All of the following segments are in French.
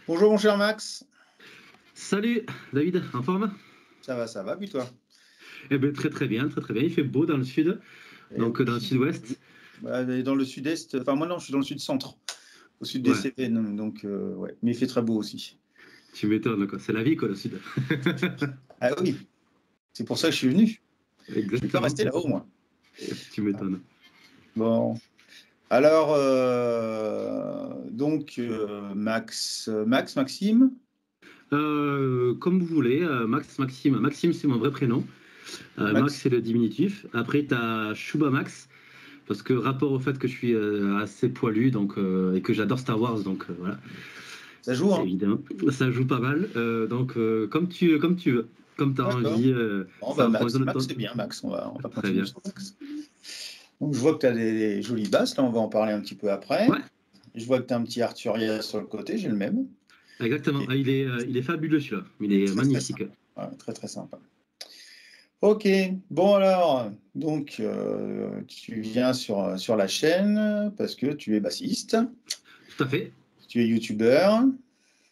Bonjour mon cher Max, Salut David, en forme? ça va, puis toi? Eh bien très très bien, très très bien. Il fait beau dans le sud, Eh donc dans le oui, oui. sud-ouest. Bah, et dans le sud-est, enfin moi non, je suis dans le sud-centre, au sud des Ouais, Cévennes, donc ouais, mais il fait très beau aussi. tu m'étonnes quoi. C'est la vie quoi le sud. Ah oui, c'est pour ça que je suis venu. Je vais pas Exactement, rester là-haut moi. tu m'étonnes. Bon, alors donc Maxime, Comme vous voulez, Max, Maxime. Maxime c'est mon vrai prénom. Max Max, c'est le diminutif. Après tu as Shuba Max, parce que rapport au fait que je suis assez poilu donc, et que j'adore Star Wars, donc voilà, ça joue hein? évidemment. Ça joue pas mal. Donc comme tu veux, comme tu as D'accord. envie, Bon ça bah en fonction Max, de Max ton. c'est bien Max, on va Très continuer bien. sur Max. Donc je vois que tu as des jolies basses, là on va en parler un petit peu après. Ouais. Je vois que tu as un petit Arturia sur le côté, j'ai le même. Exactement. Et Ah, il est fabuleux celui-là. Il il est est très très magnifique. sympa. Ouais, très très sympa. Ok, bon alors, donc tu viens sur la chaîne parce que tu es bassiste, Tout à fait. tu es youtubeur,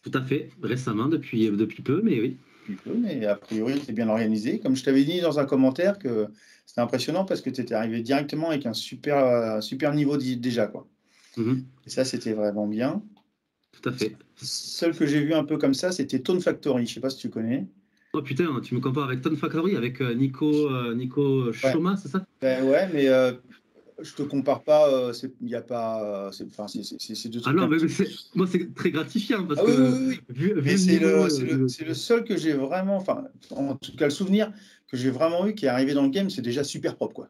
Tout à fait. Récemment, depuis peu, mais oui. tu peux, mais a priori tu es bien organisé. Comme je t'avais dit dans un commentaire que c'était impressionnant parce que tu étais arrivé directement avec un super niveau déjà, quoi. Mhm. Et ça, c'était vraiment bien. Tout à fait. Seul que j'ai vu un peu comme ça, c'était Tone Factory, je sais pas si tu connais. Oh putain, tu me compares avec Ton Factory, avec Nico Ouais, Choma, c'est ça? ben ouais, mais je te compare pas, il y a pas, enfin, c'est deux Ah trucs non, un mais petit peu. moi, c'est très gratifiant parce Ah oui, oui, que oui, oui. vu Mais le c'est niveau. le seul que j'ai vraiment, enfin, en tout cas, le souvenir que j'ai vraiment eu qui est arrivé dans le game, c'est déjà super propre, quoi.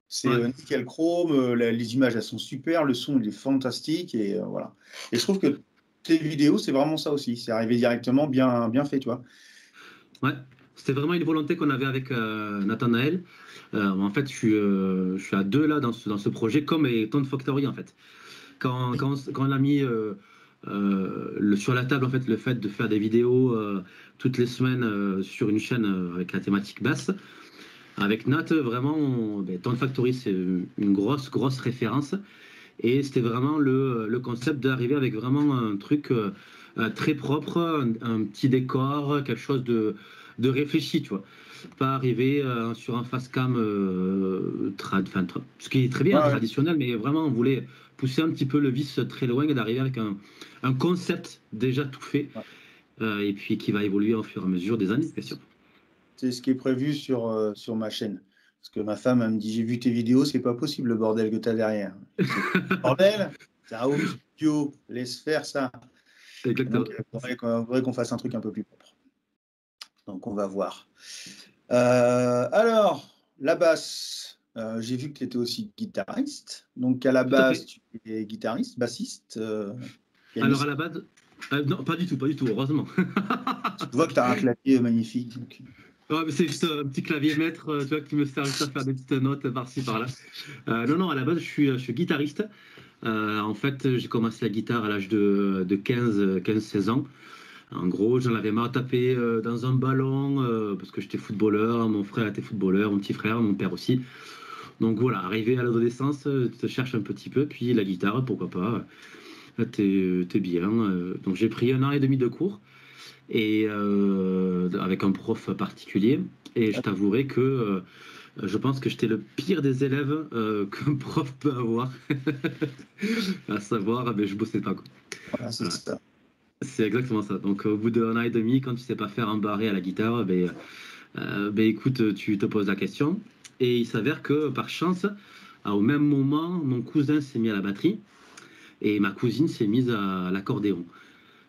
C'est Ouais. nickel chrome, les images, elles sont super, le son, il est fantastique, et voilà. Et je trouve que tes vidéos, c'est vraiment ça aussi. C'est arrivé directement bien fait, tu vois. Ouais. C'était vraiment une volonté qu'on avait avec Nathanaël. En fait, je suis à deux là dans ce projet, comme et Ton Factory en fait. Quand on a mis sur la table en fait le fait de faire des vidéos toutes les semaines sur une chaîne avec la thématique basse, avec Nat, vraiment, Town Factory, c'est une grosse référence. Et c'était vraiment le concept d'arriver avec vraiment un truc très propre, un petit décor, quelque chose de réfléchi, tu vois. Pas arriver sur un face cam, ce qui est très bien, Ouais, ouais. traditionnel, mais vraiment, on voulait pousser un petit peu le vice très loin et d'arriver avec un concept déjà tout fait, Ouais. et puis qui va évoluer au fur et à mesure des années, bien sûr. C'est ce qui est prévu sur ma chaîne. Parce que ma femme, elle me dit, j'ai vu tes vidéos, c'est pas possible le bordel que tu as derrière. Je dis, bordel, c'est un home studio, laisse faire ça. Et donc, Exactement. il faudrait qu'on fasse un truc un peu plus propre. Donc, on va voir. Alors, la basse, j'ai vu que tu étais aussi guitariste. Donc, à la Tout à base, fait. tu es guitariste, bassiste, Alors à pianiste. la base, non, pas du tout, heureusement. Tu vois que tu as un clavier magnifique. Donc. Ouais, mais c'est juste un petit clavier maître, tu vois, qui me sert juste à faire des petites notes par-ci, par-là. Non, non, à la base, je suis guitariste. En fait, j'ai commencé la guitare à l'âge de 15-16 ans. En gros, j'en avais marre de taper dans un ballon parce que j'étais footballeur, mon frère était footballeur, mon petit frère, mon père aussi. Donc voilà, arrivé à l'adolescence, tu te cherches un petit peu, puis la guitare, pourquoi pas, t'es bien. Donc j'ai pris un an et demi de cours et avec un prof particulier. Et je t'avouerai que je pense que j'étais le pire des élèves qu'un prof peut avoir, à savoir, je bossais pas quoi. Voilà, c'est Voilà. ça. C'est exactement ça. Donc au bout d'un an et demi, quand tu sais pas faire un barré à la guitare, écoute, tu te poses la question. Et il s'avère que par chance, au même moment, mon cousin s'est mis à la batterie et ma cousine s'est mise à l'accordéon.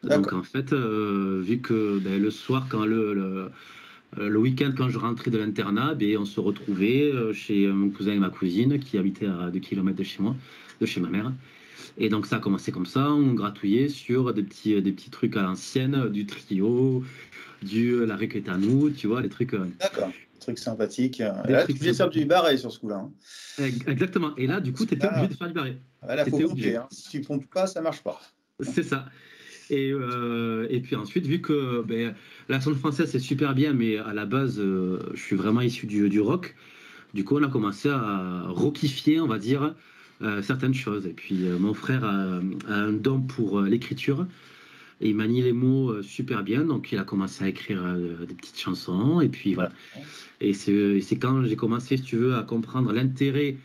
Donc D'accord. en fait, vu que le soir, le week-end, quand je rentrais de l'internat, on se retrouvait chez mon cousin et ma cousine qui habitaient à 2 kilomètres de chez moi, de chez ma mère. Et donc ça a commencé comme ça, on gratouillait sur des petits trucs à l'ancienne, du trio, la requête à nous, tu vois, D'accord. Truc sympathique. des Là, tu trucs voulais faire sympas. du barré sur ce coup-là, hein. Exactement. Et là, du coup, Parce tu que étais obligé là, de faire du barré. là, Tu faut étais pomper, obligé. hein. Si tu pompes pas, ça marche pas. C'est ça. Et puis ensuite, vu que la chanson française, c'est super bien, mais à la base, je suis vraiment issu du rock, du coup, on a commencé à rockifier, on va dire, certaines choses. Et puis, mon frère a un don pour l'écriture. Et il manie les mots super bien, donc il a commencé à écrire des petites chansons, et puis voilà. Et c'est quand j'ai commencé, si tu veux, à comprendre l'intérêt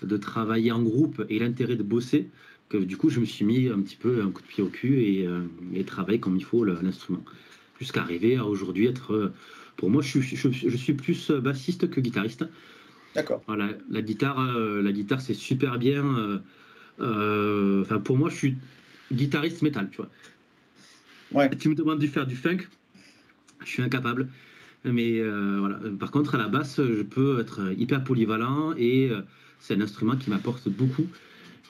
de travailler en groupe et l'intérêt de bosser, que du coup je me suis mis un petit peu un coup de pied au cul et travailler comme il faut l'instrument. Jusqu'à arriver à aujourd'hui être... pour moi, je suis plus bassiste que guitariste. D'accord. Voilà, la guitare c'est super bien. Enfin, pour moi, je suis guitariste métal, tu vois. Ouais. Tu me demandes de faire du funk, je suis incapable. Mais voilà. Par contre, à la basse, je peux être hyper polyvalent et c'est un instrument qui m'apporte beaucoup.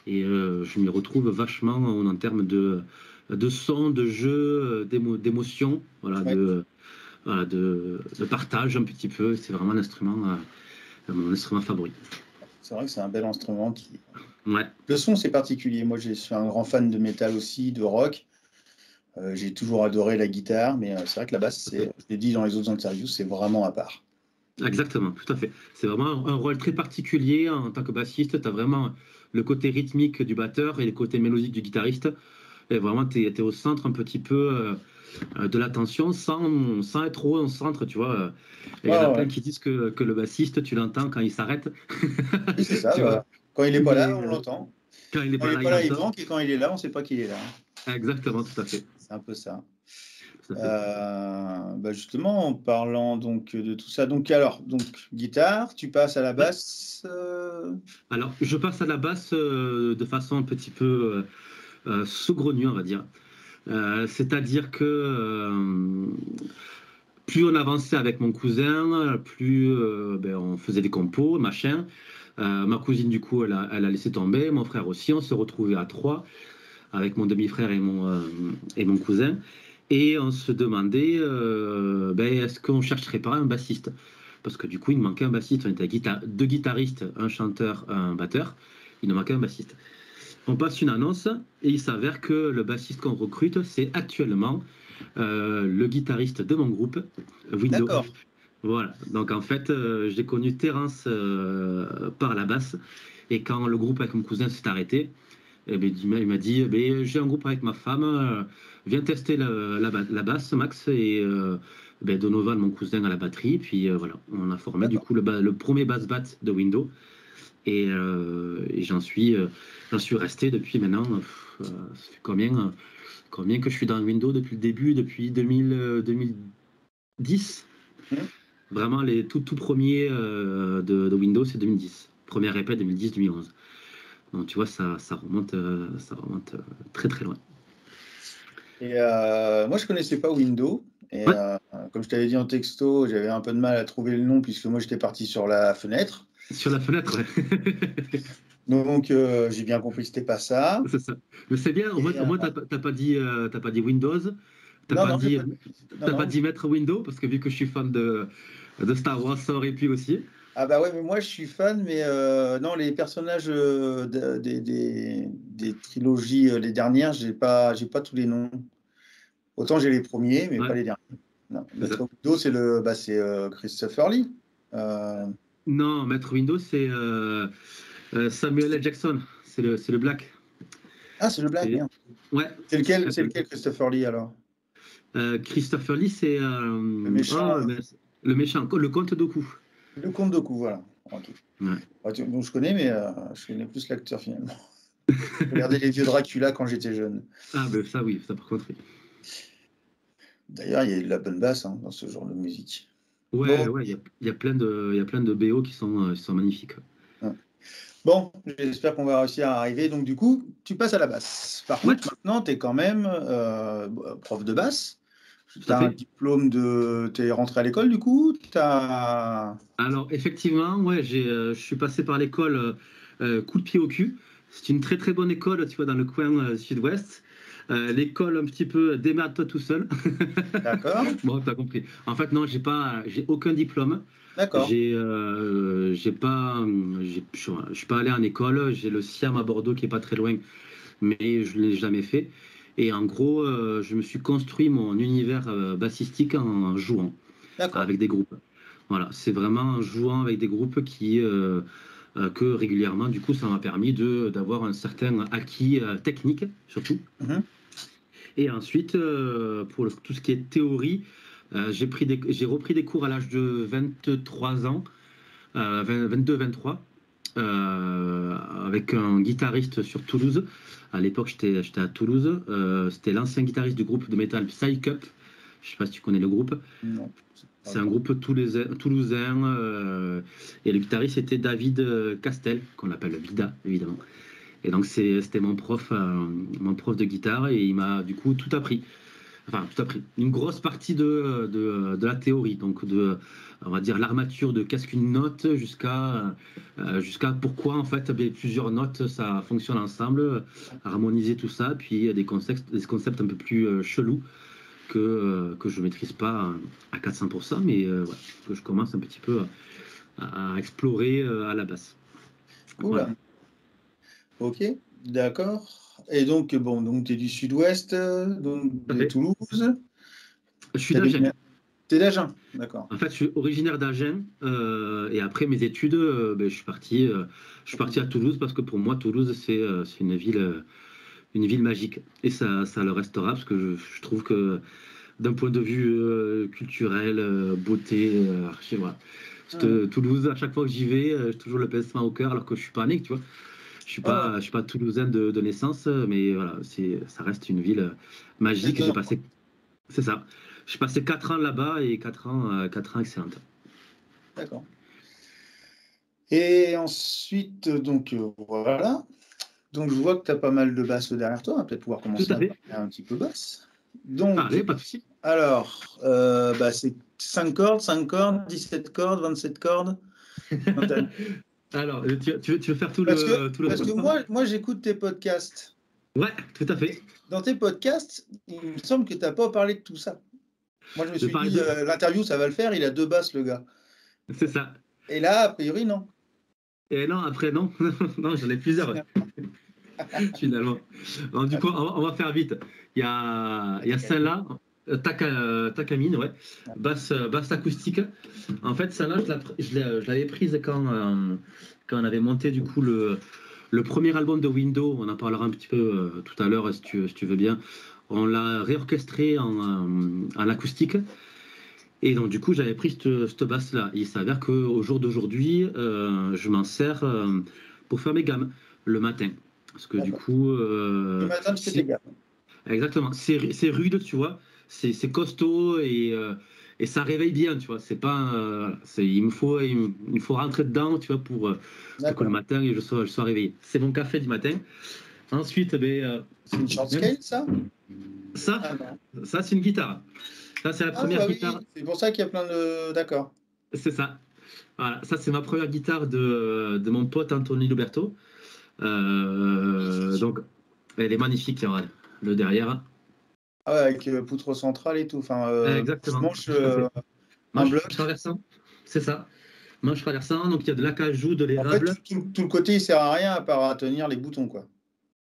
Et je m'y retrouve vachement en termes de son, de jeu, d'émotion, voilà, Ouais. voilà, de partage un petit peu. C'est vraiment l'instrument, mon instrument favori. C'est vrai que c'est un bel instrument Ouais. Le son, c'est particulier. Moi, je suis un grand fan de métal aussi, de rock. J'ai toujours adoré la guitare, mais c'est vrai que la basse, je l'ai dit dans les autres interviews, c'est vraiment à part. Exactement, tout à fait. C'est vraiment un rôle très particulier en tant que bassiste. Tu as vraiment le côté rythmique du batteur et le côté mélodique du guitariste. Et vraiment, tu es au centre un petit peu de l'attention sans être trop au centre, tu vois. Et il y en a plein Ouais. qui disent que le bassiste, tu l'entends quand il s'arrête. Oui, c'est ça. Tu vois. Quand il n'est pas là, Mais on l'entend. quand il n'est Quand il pas n'est là, pas il là, il l'entend. manque, et quand il est là, on ne sait pas qu'il est là. Exactement, tout à fait. C'est un peu ça. Tout à fait. Bah justement, en parlant donc de tout ça, donc guitare, tu passes à la Ouais. basse. Alors, je passe à la basse de façon un petit peu saugrenue, on va dire. C'est-à-dire que plus on avançait avec mon cousin, plus on faisait des compos, machin. Ma cousine, du coup, elle a laissé tomber. Mon frère aussi. On se retrouvait à trois avec mon demi-frère et mon cousin. Et on se demandait est-ce qu'on chercherait pas un bassiste? Parce que du coup, il nous manquait un bassiste. On était deux guitaristes, un chanteur, un batteur. Il nous manquait un bassiste. On passe une annonce et il s'avère que le bassiste qu'on recrute, c'est actuellement le guitariste de mon groupe, Window. D'accord. Voilà. Donc en fait, j'ai connu Terence par la basse. Et quand le groupe avec mon cousin s'est arrêté, eh ben, il m'a dit j'ai un groupe avec ma femme, viens tester la basse, Max, et Donovan, mon cousin, à la batterie. Puis voilà, on a formé du D'accord. coup le premier bass bat de Window. Et j'en suis resté depuis maintenant. Ça fait combien que je suis dans Windows depuis le début, depuis 2010. Vraiment, les tout premiers de Windows, c'est 2010. Première répète 2010-2011. Donc tu vois, ça remonte très très loin. Et moi, je connaissais pas Windows. Et Ouais. comme je t'avais dit en texto, j'avais un peu de mal à trouver le nom puisque moi, j'étais parti sur la fenêtre. Sur la fenêtre, ouais. Donc, j'ai bien compris que c'était pas ça. C'est ça. Mais c'est bien, au Et, moins t'as pas dit Windows, non, non, j'ai pas... t'as non, pas non. dit mettre Windows, parce que vu que je suis fan de Star Wars, ça aurait pu aussi. Ah bah ouais, mais moi, je suis fan, mais non, les personnages des trilogies, les dernières, j'ai pas tous les noms. Autant j'ai les premiers, mais Ouais, pas les derniers. Non. c'est ça. Maître Windows, c'est Christopher Lee. Euh, Non, mettre Windows, c'est Samuel L. Jackson, c'est le Black. Ah, c'est le Black, C'est- merde. Ouais. C'est lequel Christopher Lee alors? Christopher Lee, c'est Le méchant, le méchant, le comte Dooku. le comte Dooku, voilà. Ok. Ouais. Donc je connais, mais je connais plus l'acteur finalement. J'ai regardé les vieux Dracula quand j'étais jeune. Ah, ben ça, oui, ça par contre, oui. D'ailleurs, il y a de la bonne basse dans ce genre de musique. Ouais, Bon, ouais, il y a plein de BO qui sont magnifiques. hein. Bon, j'espère qu'on va réussir à arriver. Donc du coup, tu passes à la basse. Par Ouais, contre, maintenant, tu es quand même prof de basse. tout Tu à as un fait. diplôme de... Tu es rentré à l'école du coup t'as... Alors, effectivement, ouais, je suis passé par l'école coup de pied au cul. C'est une très très bonne école, tu vois, dans le coin sud-ouest. L'école un petit peu démerde-toi tout seul. D'accord, Bon, t'as compris. En fait, non, j'ai aucun diplôme. d'accord, J'ai pas, je suis pas allé en école. J'ai le SIAM à Bordeaux qui est pas très loin, mais je l'ai jamais fait. Et en gros, je me suis construit mon univers bassistique en jouant d'accord. avec des groupes. Voilà, c'est vraiment en jouant avec des groupes que régulièrement, du coup, ça m'a permis d'avoir un certain acquis technique, surtout. Mhm. Et ensuite, pour tout ce qui est théorie, j'ai repris des cours à l'âge de 23 ans, 22-23, avec un guitariste sur Toulouse. À l'époque, j'étais à Toulouse. C'était l'ancien guitariste du groupe de métal Psy Cup. Je ne sais pas si tu connais le groupe. Non. C'est un groupe toulousain. Et le guitariste était David Castel, qu'on appelle Vida, évidemment. Et donc, c'était mon prof de guitare et il m'a du coup tout appris. Enfin, tout appris. Une grosse partie de la théorie. Donc, on va dire, l'armature de qu'est-ce qu'une note jusqu'à pourquoi, en fait, plusieurs notes, ça fonctionne ensemble, harmoniser tout ça. Puis, il y a des concepts un peu plus chelous que je ne maîtrise pas à 400%, mais ouais, que je commence un petit peu à explorer à la base. Voilà. Ok, d'accord. Et donc, bon, donc tu es du sud-ouest, donc de Toulouse. Je suis d'Agen. Tu es d'Agen, d'accord. En fait, je suis originaire d'Agen et après mes études, je suis parti à Toulouse parce que pour moi, Toulouse, c'est une ville magique. Et ça le restera parce que je trouve que d'un point de vue culturel, beauté, voilà. Toulouse, à chaque fois que j'y vais, j'ai toujours le pincement au cœur alors que je suis pas né, tu vois. Je suis pas toulousain de naissance, mais voilà, ça reste une ville magique. C'est ça. J'ai passé 4 ans là-bas et 4 ans excellentes. D'accord. Et ensuite, donc voilà. Donc je vois que tu as pas mal de basses derrière toi. On va peut-être pouvoir commencer à parler un petit peu basse. Donc, allez, pas de souci. Alors, c'est 5 cordes, 17 cordes, 27 cordes. Alors, tu veux faire tout parce le... Parce que moi j'écoute tes podcasts. Ouais, tout à fait. Dans tes podcasts, il me semble que tu n'as pas parlé de tout ça. Moi, je me suis dit, l'interview, ça va le faire, il a 2 basses, le gars. C'est ça. Et là, a priori, non. Et non, après, non. Non, j'en ai plusieurs. Finalement. Alors, du coup, on va faire vite. Il y a celle-là, Takamine, ouais. Basse acoustique. En fait, celle-là, je l'avais prise quand on avait monté, du coup, le premier album de Windows. On en parlera un petit peu tout à l'heure, si tu veux bien. On l'a réorchestré en acoustique. Et donc, du coup, j'avais pris cette basse-là. Il s'avère qu'au jour d'aujourd'hui, je m'en sers pour faire mes gammes le matin. Parce que du coup. Le matin, tu fais tes gammes. Exactement. C'est rude, tu vois. C'est costaud et ça réveille bien, tu vois. C'est pas. Il me faut rentrer dedans, tu vois, pour que le matin, je sois réveillé. C'est mon café du matin. Ensuite, c'est une short scale, ça? Ça, c'est une guitare. Ça, c'est la première guitare. Oui. C'est pour ça qu'il y a plein de... D'accord. C'est ça. Voilà. Ça, c'est ma première guitare de mon pote Anthony Luberto. Donc, elle est magnifique, le derrière. Ah ouais, avec poutre centrale et tout. Enfin, exactement. Manche traversant. C'est ça. Manche traversant. Donc, il y a de l'acajou, de l'érable. En fait, tout le côté, il sert à rien à part à tenir les boutons, quoi.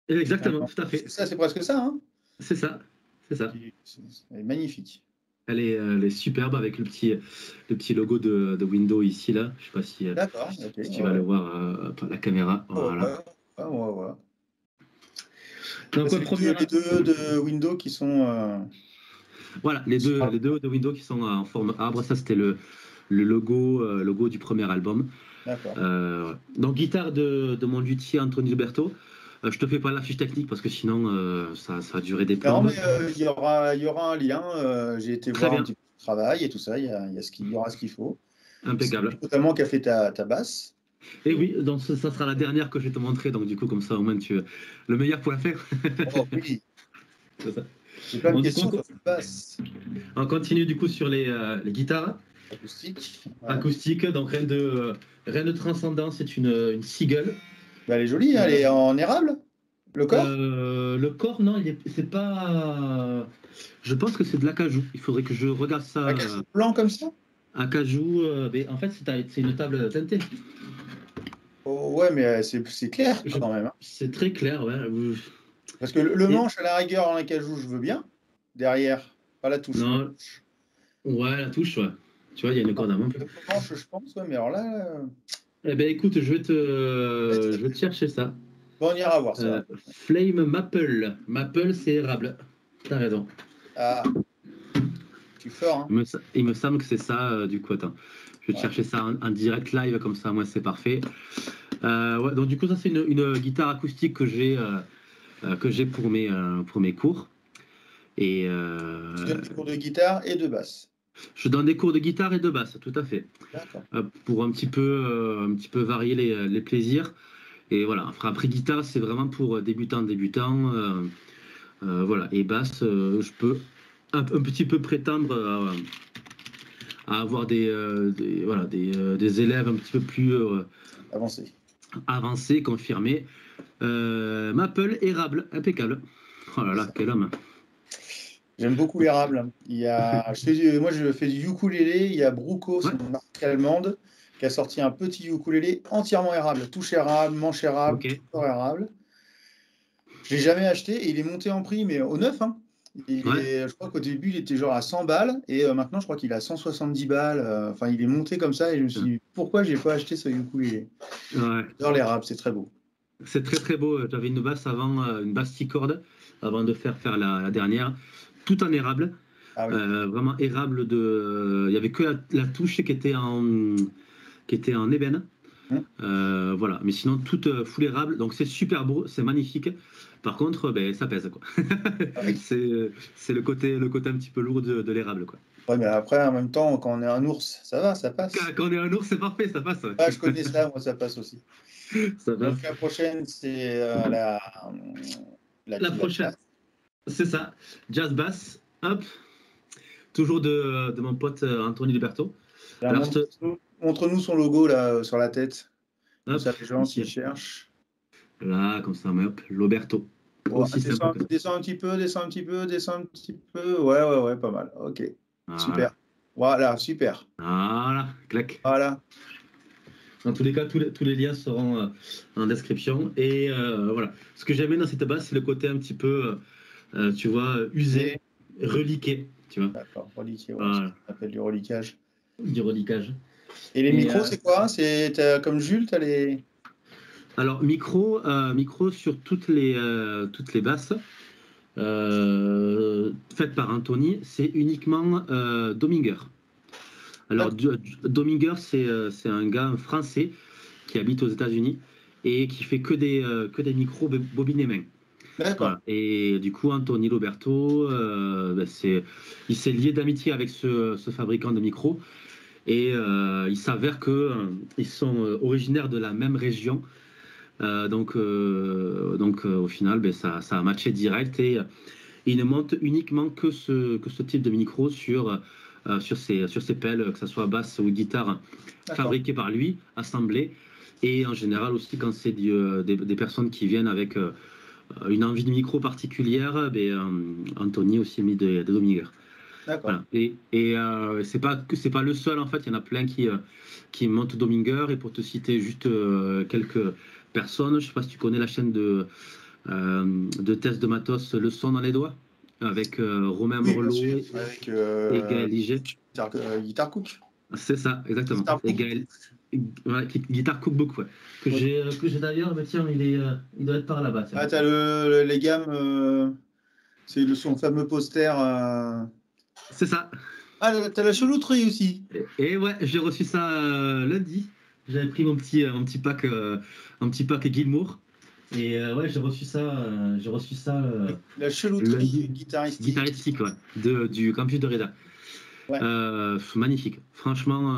Exactement, tout à fait. C'est presque ça, hein? C'est ça. Elle est magnifique. Elle est superbe avec le petit logo de Windows ici, là. Je ne sais pas si tu vas le voir par la caméra. Voilà. Ouais. Donc, les deux de Windows qui sont... Voilà, les deux de Windows qui sont en forme arbre. Ça, c'était le logo du premier album. D'accord. Donc, guitare de mon luthier Anthony Luberto. Je te fais pas la fiche technique parce que sinon ça va durer des plombs. Non, mais il y aura un lien. J'ai été voir un petit peu le travail et tout ça. Il y aura ce qu'il faut. Impeccable. Notamment qui a fait ta basse. Et oui, donc ça sera la dernière que je vais te montrer. Donc du coup, comme ça, au moins, le meilleur pour la faire. Oh oui. C'est ça. J'ai plein de questions sur la basse. On continue du coup sur les guitares. Acoustique. Donc rien de transcendant. C'est une Seagull. Elle est jolie, elle est en érable. Le corps Le corps, non, c'est pas. Je pense que c'est de l'acajou. Il faudrait que je regarde ça. Acajou blanc comme ça? Acajou, mais en fait, c'est une table teintée. Oh, ouais, mais c'est clair quand même. Hein. C'est très clair, ouais. Parce que le manche, à la rigueur, en acajou, je veux bien. Derrière, pas la touche. Non. Ouais, la touche, ouais. Tu vois, il y a une corde à main. Le manche, je pense, ouais, mais alors là. Eh ben, écoute, je vais te chercher ça. Bon, on ira voir ça. Flame Maple. Maple, c'est érable. T'as raison. Ah, tu es fort, hein. Il me semble que c'est ça, du coup, attends. Je vais te Ouais. chercher ça en direct live, comme ça, moi, c'est parfait. Ouais, donc, du coup, ça, c'est une guitare acoustique que j'ai pour mes cours. Et Tu donnes des cours de guitare et de basse. je donne des cours de guitare et de basse, tout à fait. D'accord. Pour un petit peu varier les plaisirs. Et voilà, après guitare, c'est vraiment pour débutants. Voilà, et basse, je peux un petit peu prétendre à avoir voilà, des élèves un petit peu plus Avancé. avancés, confirmés. Maple, érable, impeccable. Oh là là, quel homme. J'aime beaucoup l'érable. Moi, je fais du ukulélé. Il y a Bruco, c'est Ouais, une marque allemande, qui a sorti un petit ukulélé entièrement érable. Touche érable, manche érable, ok. corps érable. Je ne l'ai jamais acheté et il est monté en prix, mais au neuf, hein. Ouais. Je crois qu'au début, il était genre à 100 balles et maintenant, je crois qu'il est à 170 balles. Enfin, il est monté comme ça et je me suis dit, pourquoi j'ai pas acheté ce ukulélé? Ouais. J'adore l'érable, c'est très beau. C'est très très beau. J'avais une basse avant, une basse 6 cordes, avant de faire la dernière, tout en érable. Ah oui. Vraiment érable il y avait que la touche qui était en ébène. Hum. Voilà, mais sinon tout full érable, donc c'est super beau, c'est magnifique. Par contre, ben, ça pèse quoi. Ah oui. C'est le côté un petit peu lourd de l'érable quoi. Ouais, mais après, en même temps, quand on est un ours, ça va, ça passe. Quand on est un ours, c'est parfait, ça passe. Ah, je connais ça, moi, ça passe aussi. Ça passe. Donc la prochaine, c'est La la prochaine, basse. c'est ça, jazz bass, hop, toujours de mon pote Anthony Liberto. Là, Alors, montre-nous son logo là sur la tête. Comme hop, ça, les gens s'y cherchent. là, comme ça, mais hop, Loberto. Oh, Aussi simple que ça. descends un petit peu, descends un petit peu, descends un petit peu. Ouais, ouais, ouais, pas mal. Ok. Super. Voilà, Voilà, super. voilà, clac. Voilà. Dans tous les cas, tous les liens seront en description. Et voilà. Ce que j'aimais dans cette basse, c'est le côté un petit peu, tu vois, usé, reliqué, tu vois. D'accord, reliqué, ouais, c'est ce Voilà, qu'on appelle du reliquage. du reliquage. Et les Et micros, c'est quoi? Comme Jules, t'as les. alors, micro sur toutes les basses, faites par Anthony, c'est uniquement Dominger. Alors, Dominger, c'est un gars français qui habite aux États-Unis et qui fait que des micros bobinés main. D'accord. Voilà. Et du coup, Anthony Roberto, il s'est lié d'amitié avec ce fabricant de micros. Et il s'avère qu'ils sont originaires de la même région. Donc, au final, ben, ça a matché direct. Et il ne monte uniquement que ce type de micro sur ses pelles, que ce soit basse ou guitare, D'accord. fabriquées par lui, assemblées. Et en général aussi, quand c'est des personnes qui viennent avec une envie de micro particulière, Anthony aussi a mis des Dominger. D'accord. Voilà. Et c'est pas le seul en fait, il y en a plein qui montent Dominger. Et pour te citer juste quelques personnes, je sais pas si tu connais la chaîne de tests de matos Le son dans les doigts avec Romain Oui, bien Morlot sûr. Avec et Gaël Liget. Guitar Cook. C'est ça, exactement. Guitar Et Cook. Gaël, ouais, Guitar Cookbook, ouais. Que j'ai d'ailleurs, mais tiens, il doit être par là-bas. Tiens. Ah, t'as les gammes, c'est son fameux poster. C'est ça. Ah, t'as la chelouterie aussi. Et ouais, j'ai reçu ça lundi. J'avais pris mon petit pack Gilmour. Et ouais, j'ai reçu ça La chelouterie lundi. guitaristique. Guitaristique, ouais, du campus de Reda. Ouais. Magnifique. Franchement,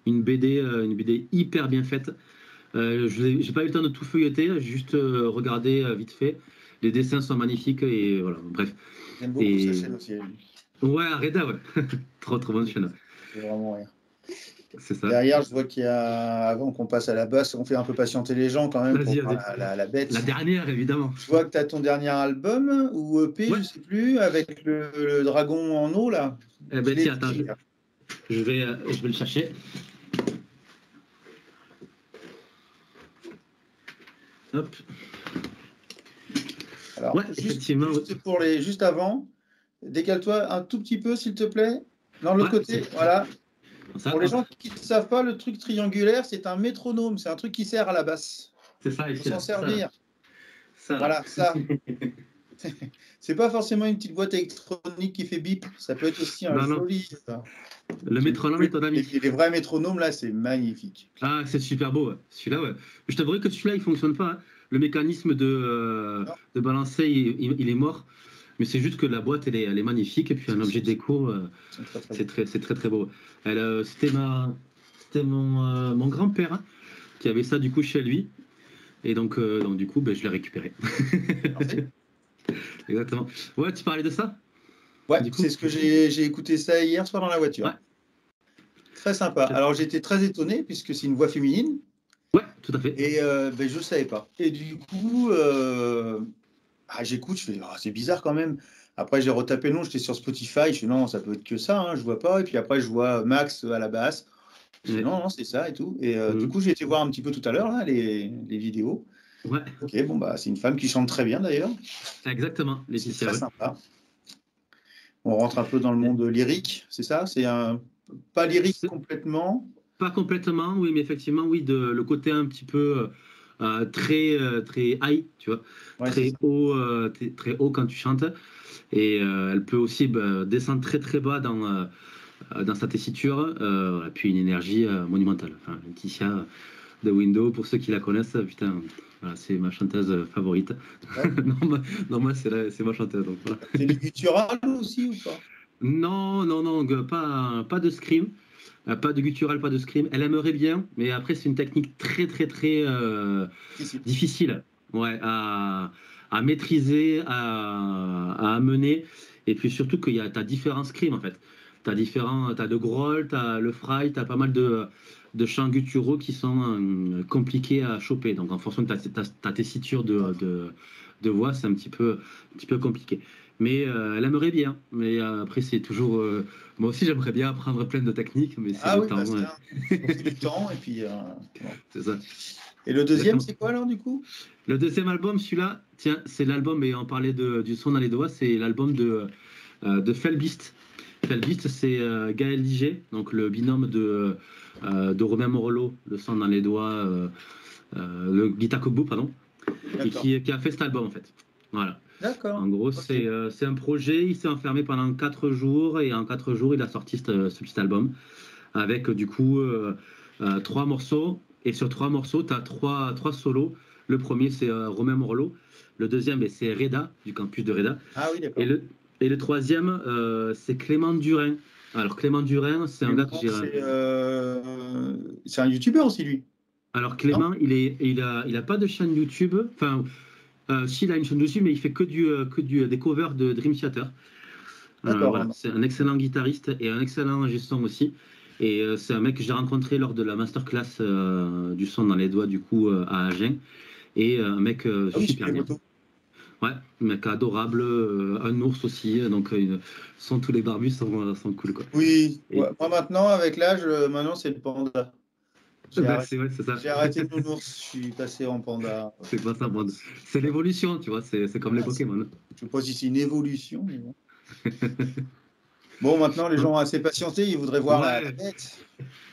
une BD hyper bien faite. J'ai pas eu le temps de tout feuilleter, j'ai juste regardé vite fait. Les dessins sont magnifiques et voilà, bref. J'aime beaucoup sa chaîne aussi. Ouais, Reda, ouais. Trop, trop bonne chaîne. C'est vraiment rien. C'est ça. Derrière, je vois qu'il y a, avant qu'on passe à la basse, on fait un peu patienter les gens quand même pour Vas-y, voir vas-y. la bête. La dernière, évidemment. Je vois que tu as ton dernier album ou EP, Ouais. je sais plus, avec le dragon en eau là. Eh ben tiens, attends, je vais le chercher. Hop. Alors, Ouais, effectivement. juste avant, décale-toi un tout petit peu, s'il te plaît. Dans l'autre côté, voilà. Ça, Pour les gens qui ne savent pas, le truc triangulaire, c'est un métronome. C'est un truc qui sert à la basse. c'est ça, Il faut s'en servir. Ça. Voilà, ça. C'est pas forcément une petite boîte électronique qui fait bip. Ça peut être aussi un joli. Le métronome est ton ami. Les vrais métronomes, là, c'est magnifique. Ah, c'est super beau. Ouais. Celui-là, ouais. Je t'avouerai que celui-là, il fonctionne pas. Hein. Le mécanisme de balancer, il est mort. Mais c'est juste que la boîte, elle est magnifique. Et puis un objet déco, c'est très, très beau. C'était mon grand-père hein, qui avait ça du coup chez lui. Et donc du coup, je l'ai récupéré. Exactement. Ouais, tu parlais de ça? Ouais, c'est ce que j'ai écouté ça hier soir dans la voiture. Ouais. Très sympa. Alors j'étais très étonné puisque c'est une voix féminine. Ouais, tout à fait. Et je ne savais pas. Et du coup, j'écoute, je fais c'est bizarre quand même. Après j'ai retapé le nom, j'étais sur Spotify, je fais non, ça peut être que ça, hein, je vois pas. Et puis après je vois Max à la basse. Je fais non, c'est ça et tout. Et du coup j'ai été voir un petit peu tout à l'heure les vidéos. Ouais. Ok, bon c'est une femme qui chante très bien d'ailleurs. Exactement, c'est très sympa. On rentre un peu dans le monde lyrique, c'est ça? C'est pas lyrique complètement. Pas complètement, oui, mais effectivement, oui, le côté un petit peu très high, tu vois, ouais, très haut quand tu chantes. Et elle peut aussi descendre très très bas dans sa tessiture. Et puis une énergie monumentale. Enfin, Laetitia de Windows, pour ceux qui la connaissent, putain, voilà, c'est ma chanteuse favorite. Ouais. non, moi, c'est ma chanteuse. Donc, voilà. C'est du guttural aussi ou pas? Non, pas de scream. Pas de guttural, pas de scream. Elle aimerait bien, mais après, c'est une technique très, très, très difficile ouais, à maîtriser, à amener. Et puis surtout qu'il y a différents screams, en fait. Tu as le growl, tu as le fry, tu as pas mal de chants gutturaux qui sont compliqués à choper. Donc, en fonction de ta tessiture de voix, c'est un petit peu compliqué. Mais elle aimerait bien. Mais après, c'est toujours... moi aussi, j'aimerais bien apprendre plein de techniques, mais c'est le temps. C'est du temps, et puis... C'est ça. Et le deuxième, c'est quoi alors, du coup? Le deuxième album, celui-là, tiens, c'est l'album, et on parlait du son dans les doigts, c'est l'album de Felbeast. Felbeast, c'est Gaël Liger, donc le binôme de Romain Morello, le son dans les doigts, le Guitar Cookbook, pardon, et qui a fait cet album, en fait. Voilà. D'accord. En gros, c'est un projet, il s'est enfermé pendant 4 jours, et en 4 jours, il a sorti ce petit album, avec du coup 3 morceaux, et sur 3 morceaux, tu as 3 solos. Le premier, c'est Romain Morello. Le deuxième, c'est Reda, du campus de Reda. Ah oui, d'accord. Et le troisième, c'est Clément Durin. Alors, Clément Durin, c'est un gars que j'ai... C'est un youtubeur aussi, lui. Alors, Clément, il a pas de chaîne YouTube. Enfin, s'il a une chaîne YouTube, mais il fait des covers de Dream Theater. Voilà. C'est un excellent guitariste et un excellent ingé son aussi. Et c'est un mec que j'ai rencontré lors de la masterclass du son dans les doigts, du coup, à Agen. Et un mec super bien. Ouais, un mec adorable, un ours aussi. Donc, tous les barbus sont cool, quoi. Oui, moi maintenant, avec l'âge, maintenant, c'est le panda. J'ai arrêté le nounours, je suis passé en panda. C'est pas ça, panda. C'est l'évolution, tu vois, c'est comme les Pokémon. Je ne sais pas si c'est une évolution, mais bon. Bon, maintenant, les gens ont assez patienté, ils voudraient voir la tête.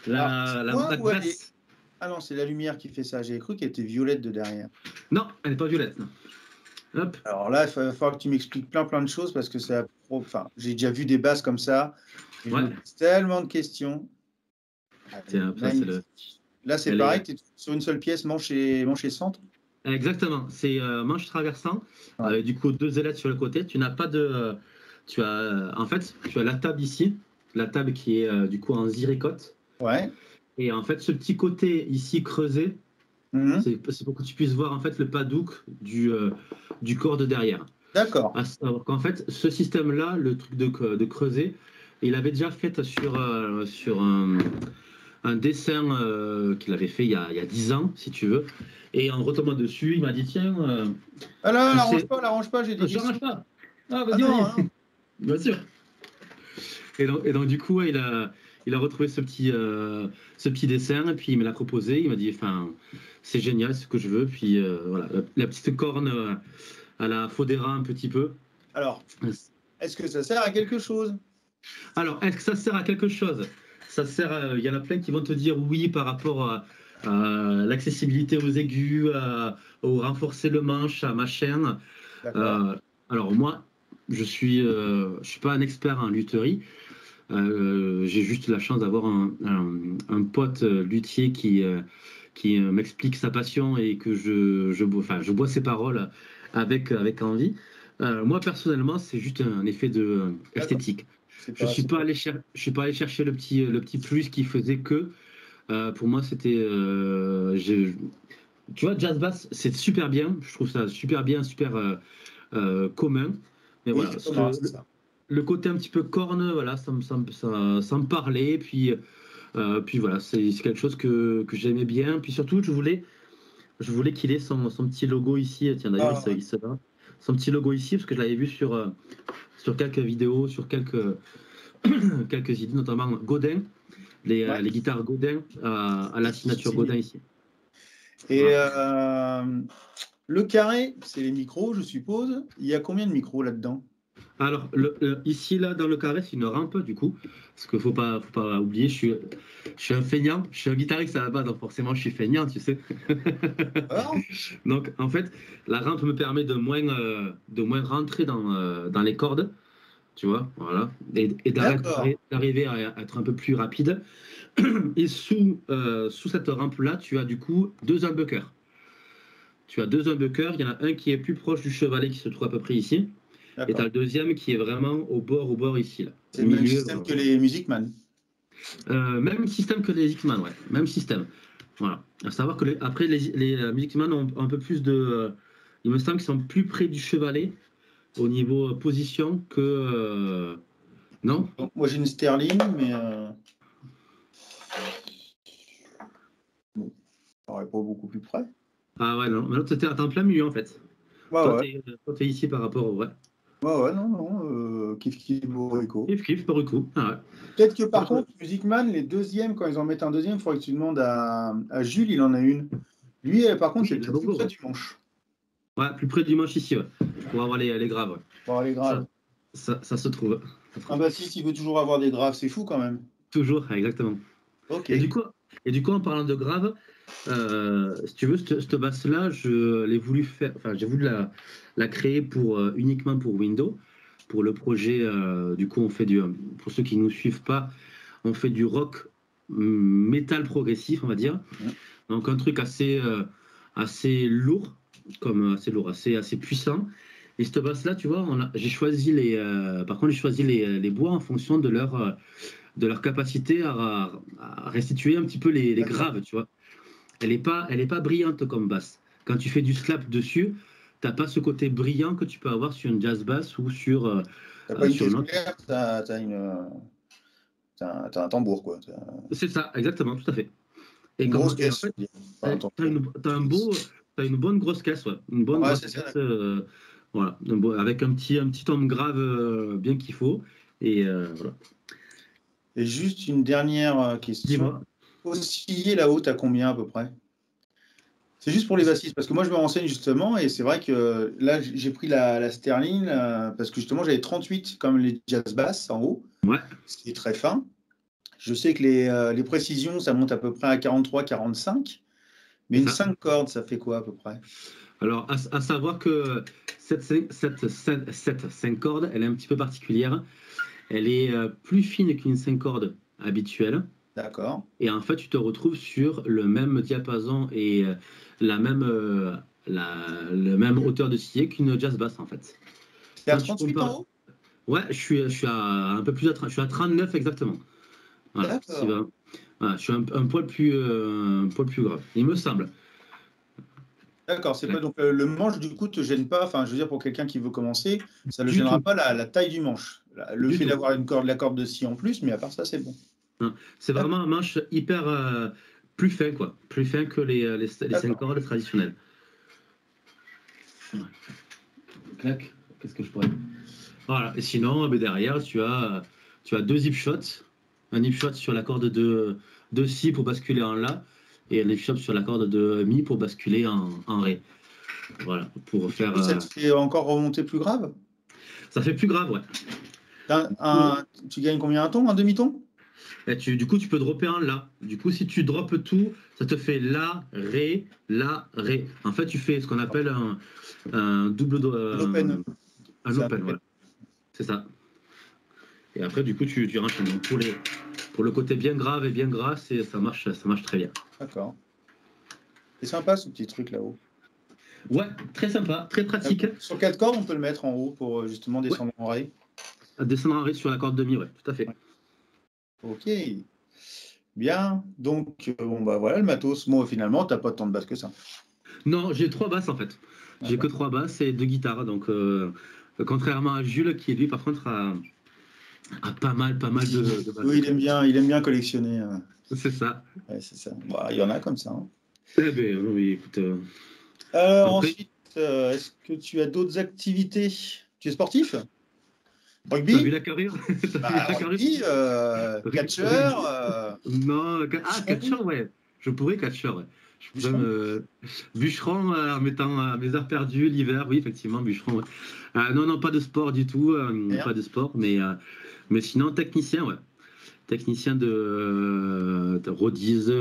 La glace. Ah non, c'est la lumière qui fait ça. J'ai cru qu'elle était violette de derrière. Non, elle n'est pas violette. Non. Hop. Alors là, il va falloir que tu m'expliques plein de choses parce que j'ai déjà vu des basses comme ça. Ouais. Tellement de questions. Tiens, là, c'est pareil, tu es sur une seule pièce, manche et centre. Exactement, c'est manche traversant, avec du coup 2 ailettes sur le côté. Tu n'as pas de... en fait, tu as la table ici, la table qui est du coup en ziricote. Ouais. Et en fait, ce petit côté ici creusé, c'est pour que tu puisses voir en fait le padouk du corps de derrière. D'accord. Alors qu'en fait, ce système-là, le truc de creuser, il avait déjà fait sur un dessin qu'il avait fait il y a 10 ans, si tu veux. Et en retombant dessus, il m'a dit tiens. Ah là, l'arrange pas, j'ai dit. Je l'arrange pas. Ah, vas-y. Bien sûr. Et donc du coup, il a retrouvé ce petit dessin, et puis il me l'a proposé. Il m'a dit, enfin, c'est génial, c'est ce que je veux. Puis voilà, la petite corne à la Fodera un petit peu. Alors, est-ce que ça sert à quelque chose? Alors, est-ce que ça sert à quelque chose? Ça sert. Il y en a plein qui vont te dire oui par rapport à l'accessibilité aux aigus, au renforcer le manche, à ma chaîne. Alors moi, je suis pas un expert en lutherie. J'ai juste la chance d'avoir un pote luthier qui m'explique sa passion et que je bois ses paroles avec envie. Moi, personnellement, c'est juste un effet de D'accord. esthétique. C'est Je pas, suis c'est pas pas- allé je suis pas allé chercher le petit plus qui faisait que. Pour moi, c'était. Tu vois, jazz bass, c'est super bien. Je trouve ça super bien, super commun. Mais Oui, voilà, c'est commun, c'est ça. le côté un petit peu corne, voilà, ça me parlait. Puis voilà, c'est quelque chose que j'aimais bien. Puis surtout, je voulais qu'il ait son petit logo ici. Tiens, d'ailleurs, Ah, ouais. il se voit. Son petit logo ici, parce que je l'avais vu sur quelques vidéos, sur quelques idées, notamment Godin, Ouais, les guitares Godin à la signature c'est bien. Godin ici. Et Voilà. le carré, c'est les micros, je suppose. Il y a combien de micros là-dedans? Alors, ici, là, dans le carré, c'est une rampe, du coup. Parce qu'il faut pas oublier, je suis un feignant. Je suis un guitariste à la base, donc forcément, je suis feignant, tu sais. Ah, Donc, en fait, la rampe me permet de moins rentrer dans les cordes, tu vois, voilà. Et d'accord. d'arriver à être un peu plus rapide. Et sous cette rampe-là, tu as du coup deux humbuckers. Tu as deux humbuckers. Il y en a un qui est plus proche du chevalet, qui se trouve à peu près ici. Et tu as D'accord. le deuxième qui est vraiment au bord ici, là. C'est Au le même milieu. système que les Music Man. Même système que les X-Man, ouais. Même système. Voilà. À savoir que après, les Music Man ont un peu plus de. Il me semble qu'ils sont plus près du chevalet au niveau position que. Non? Donc, moi, j'ai une Sterling, mais bon, ça aurait pas beaucoup plus près. Ah ouais, non. Mais l'autre, c'était à temps plein milieu, en fait. Ouais, Toi, ouais. t'es ici par rapport au. Ouais. Ouais, ouais, non, non. Kiff Kiff Borico. Kiff, kiff, pour le coup. Ah Peut-être que par ouais. contre, Music Man, les deuxièmes, quand ils en mettent un deuxième, il faudrait que tu demandes à Jules, il en a une. Lui, par contre, Oui, c'est la peut-être plus bongo, près ouais. du manche. Ouais, plus près du manche ici, ouais. Pour avoir les graves, ouais. Pour aller Ça, grave. ça se trouve. Ça se Un trouve. bassiste, il veut toujours avoir des graves, c'est fou quand même. Toujours, exactement. Ok. Et du coup, en parlant de grave, si tu veux, cette basse-là, je l'ai voulu faire, enfin, j'ai voulu la créer uniquement pour Windows, pour le projet. Du coup, pour ceux qui ne nous suivent pas, on fait du rock métal progressif, on va dire. Mm. Donc, un truc assez lourd, assez puissant. Et cette basse-là, tu vois, j'ai choisi par contre, j'ai choisi les bois en fonction de leur capacité à restituer un petit peu les D'accord. graves, tu vois. Elle est pas brillante comme basse. Quand tu fais du slap dessus, t'as pas ce côté brillant que tu peux avoir sur une jazz bass ou T'as pas une sur caisse une autre. claire, t'as un tambour, quoi. T'as C'est ça, exactement, tout à fait. Et une grosse et en caisse, fait, je veux dire. Pas un tambour. t'as une bonne grosse caisse, ouais. Une bonne Ouais, grosse c'est ça. caisse, voilà. Avec un petit homme grave bien qu'il faut. Et voilà. Et juste une dernière question. Dis-moi. Osciller là-haut, t'as combien à peu près? C'est juste pour les bassistes, parce que moi je me renseigne justement, et c'est vrai que là j'ai pris la Sterling, parce que justement j'avais 38 comme les jazz bass en haut, Ouais, ce qui est très fin. Je sais que les précisions ça monte à peu près à 43, 45, mais c'est une ça. 5 cordes ça fait quoi à peu près? Alors, à savoir que cette 5 cordes, elle est un petit peu particulière. Elle est plus fine qu'une 5 cordes habituelle. D'accord. Et en fait, tu te retrouves sur le même diapason et la même, euh, le même hauteur de scié qu'une jazz bass, en fait. C'est à Quand tu 38 compares. en haut? Ouais, je suis à un peu plus je suis à 39 exactement. Voilà. D'accord. Voilà, je suis un poil plus grave, il me semble. D'accord, c'est pas donc le manche du coup te gêne pas, enfin je veux dire pour quelqu'un qui veut commencer, ça ne le Du gênera tout, pas la taille du manche. Le du fait tout. d'avoir une corde, la corde de scie en plus, mais à part ça c'est bon. Hein. C'est vraiment un manche hyper plus fin, quoi. Plus fin que les 5 D'accord. cordes traditionnelles. Ouais. Clac. Qu'est-ce que je pourrais. Voilà. Et sinon, derrière, tu as deux hip shots. Un hip shot sur la corde de si pour basculer en la, et un hip shot sur la corde de mi pour basculer en ré. Voilà. Pour Du faire. coup, ça te fait encore remonter plus grave? Ça fait plus grave, ouais. Un- Du coup, tu gagnes combien un ton? Un demi-ton? du coup, tu peux dropper en la. Du coup, si tu droppes tout, ça te fait la, ré, la, ré. En fait, tu fais ce qu'on appelle un double. L'open. Un open, voilà. C'est ça. Et après, du coup, tu renchaînes. Donc, pour le côté bien grave et bien gras, ça marche très bien. D'accord. C'est sympa ce petit truc là-haut. Ouais, très sympa, très pratique. Sur 4 cordes, on peut le mettre en haut pour justement descendre en ré. Descendre en ré sur la corde demi, ouais, tout à fait. Ouais. Ok. Bien. Donc, bon, bah voilà le matos. Moi, finalement, tu n'as pas tant de basses que ça. Non, j'ai 3 basses en fait. J'ai que 3 basses et 2 guitares. Donc, contrairement à Jules, qui lui, par contre, a pas mal de basses. Oui, il aime bien collectionner. C'est ça. Ouais, c'est ça. Bah, il y en a comme ça. Hein. Eh ben, oui, écoute. Ensuite, est-ce que tu as d'autres activités? Tu es sportif? Rugby? T'as vu la carrure? Rugby, catcheur. Non, catcheur, ouais. Je pourrais catcheur, ouais. Je pourrais bûcheron en mettant à mes heures perdues l'hiver, oui, effectivement, bûcheron, ouais. Non, pas de sport du tout, pas de sport, mais sinon, technicien, ouais. Technicien de rodise,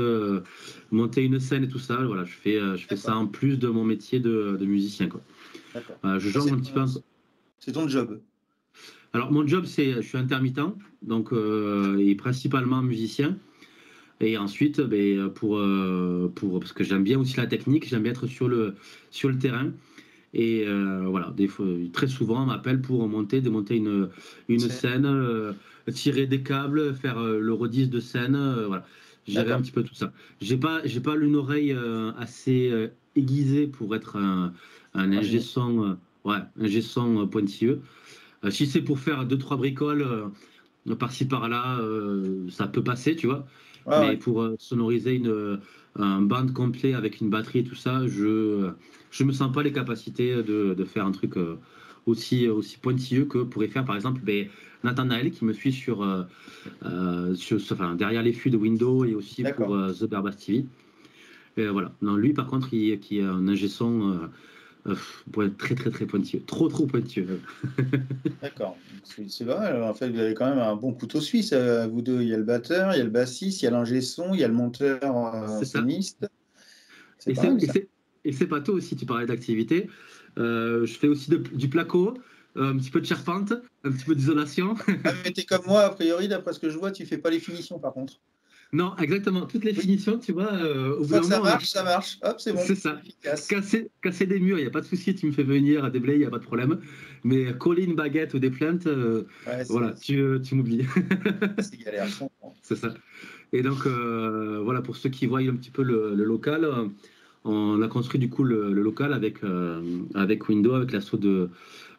monter une scène et tout ça, voilà, je fais ça en plus de mon métier de musicien, quoi. Je jongle un petit peu. C'est ton job? Alors, mon job, je suis intermittent, donc, et principalement musicien. Et ensuite, parce que j'aime bien aussi la technique, j'aime bien être sur le terrain. Et voilà, très souvent, on m'appelle pour démonter une scène, tirer des câbles, faire le redis de scène, voilà. Gérer un petit peu tout ça. J'ai pas une oreille assez aiguisée pour être un ingé son, ingé son pointilleux. Si c'est pour faire 2-3 bricoles par-ci par-là, ça peut passer, tu vois. Mais pour sonoriser un band complet avec une batterie et tout ça, je me sens pas les capacités de faire un truc aussi pointilleux que pourrait faire par exemple Nathan Nael qui me suit derrière les fûts de Windows et aussi pour The Berbas TV. Et voilà. Non, lui par contre, qui est un ingé son pour être très très très pointilleux, trop pointilleux. D'accord, c'est pas mal. En fait, vous avez quand même un bon couteau suisse, vous deux. Il y a le batteur, il y a le bassiste, il y a l'ingé son, il y a le monteur soniste. Et c'est pas tout aussi, tu parlais d'activité. Je fais aussi du placo, un petit peu de charpente, un petit peu d'isolation. Mais t'es comme moi, a priori, d'après ce que je vois, tu fais pas les finitions par contre. Non, exactement. Toutes les finitions, tu vois. Au bout d'un moment, ça marche. Hop, c'est bon. C'est ça. Casser des murs, il n'y a pas de souci. Tu me fais venir à déblayer, il n'y a pas de problème. Mais coller une baguette ou des plaintes, voilà, tu m'oublies. C'est galère. C'est ça. Et donc, voilà, pour ceux qui voient un petit peu le local, on a construit du coup le local avec Windows, avec l'assaut de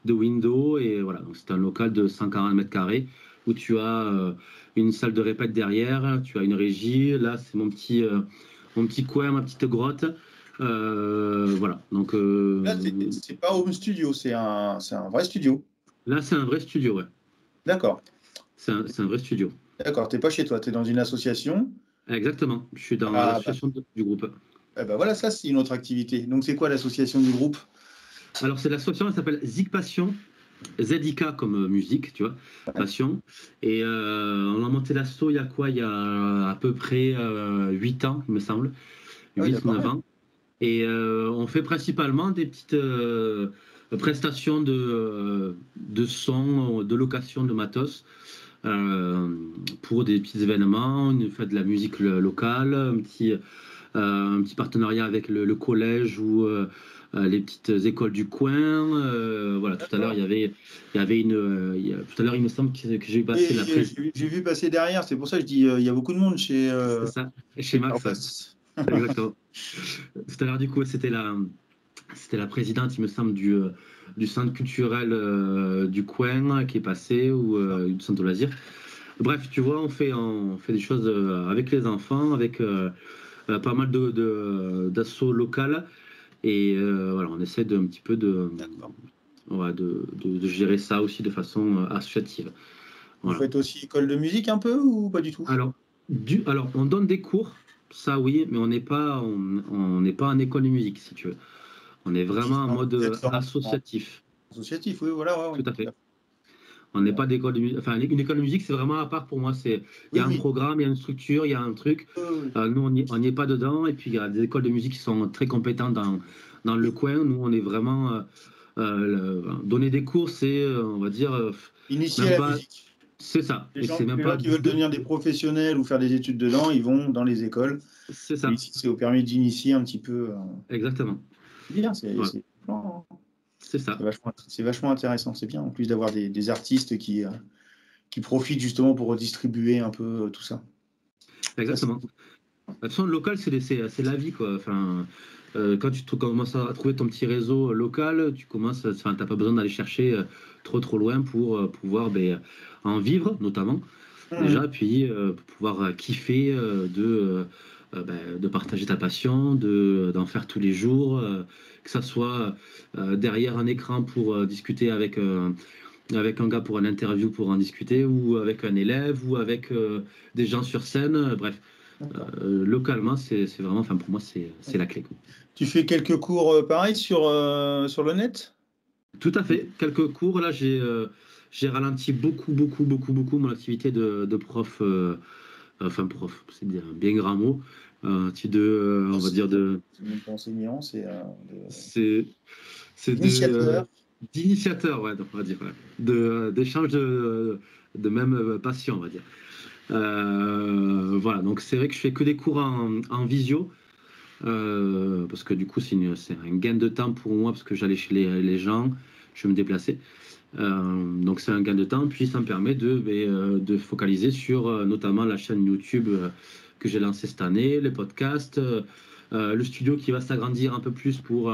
Windows. Et voilà, c'est un local de 140 mètres carrés où tu as une salle de répète derrière, tu as une régie. Là, c'est mon petit coin, ma petite grotte. Voilà. Donc, là, c'est pas home studio, c'est un vrai studio. Là, c'est un vrai studio, ouais. D'accord. C'est un vrai studio. D'accord, t'es pas chez toi, tu es dans une association. Exactement, je suis dans l'association du groupe. Voilà, ça, c'est une autre activité. Donc, c'est quoi l'association du groupe? Alors, c'est l'association, elle s'appelle Zik Passion. ZIK comme musique, tu vois, passion. Et on a monté l'asso il y a quoi? Il y a à peu près 8 ans, il me semble. 8-9 ans. Et on fait principalement des petites prestations de son, de location de matos pour des petits événements. On fait de la musique locale, un petit partenariat avec le collège ou les petites écoles du coin. Voilà, tout à l'heure, il y avait tout à l'heure, il me semble que j'ai vu passer la J'ai vu passer derrière, c'est pour ça que je dis il y a beaucoup de monde chez. C'est ça, chez Max. Exactement. Tout à l'heure, du coup, c'était la présidente, il me semble, du centre culturel du coin qui est passé ou du centre de loisirs. Bref, tu vois, on fait des choses avec les enfants, avec pas mal d'assauts locales. Et voilà, on essaie un petit peu de gérer ça aussi de façon associative. Voilà. Vous faites aussi école de musique un peu ou pas du tout? Alors, on donne des cours, ça oui, mais on n'est pas en école de musique, si tu veux. On est vraiment en mode associatif. Associatif, oui, voilà. Tout à fait. On n'est pas d'école de musique. Enfin, une école de musique, c'est vraiment à part pour moi. Il y a un programme, il y a une structure, il y a un truc. Nous, on n'y est pas dedans. Et puis, il y a des écoles de musique qui sont très compétentes dans le coin. Nous, on est vraiment donner des cours, c'est, on va dire, Initier même à la pas. musique. C'est ça. Les Et gens, c'est même les gens pas. qui veulent devenir des professionnels ou faire des études dedans, ils vont dans les écoles. C'est Et ça. ici, c'est au permis d'initier un petit peu. Exactement. Bien, Voilà. C'est ça. c'est vachement intéressant. C'est bien, en plus d'avoir des artistes qui profitent justement pour redistribuer un peu tout ça. Exactement. De toute façon, le local, c'est la vie, quoi. Enfin, quand tu commences à trouver ton petit réseau local, enfin, t'as pas besoin d'aller chercher trop loin pour pouvoir en vivre, notamment, Mhm. déjà, puis pour pouvoir kiffer de partager ta passion, d'en faire tous les jours, que ça soit derrière un écran pour discuter avec un gars pour une interview pour en discuter, ou avec un élève, ou avec des gens sur scène, bref. D'accord. Localement, c'est vraiment, enfin pour moi, c'est la clé, quoi. Tu fais quelques cours pareil sur le net? Tout à fait. Quelques cours, là, j'ai ralenti beaucoup mon activité de prof, enfin prof, c'est bien grand mot, on va dire C'est même pas enseignant, c'est initiateur. d'initiateur, ouais, on va dire, ouais. D'échange de même passion, on va dire. Voilà, donc c'est vrai que je fais que des cours en visio, parce que du coup c'est un gain de temps pour moi, parce que j'allais chez les gens, je me déplaçais. Donc c'est un gain de temps, puis ça me permet de focaliser sur notamment la chaîne YouTube que j'ai lancée cette année, les podcasts, le studio qui va s'agrandir un peu plus pour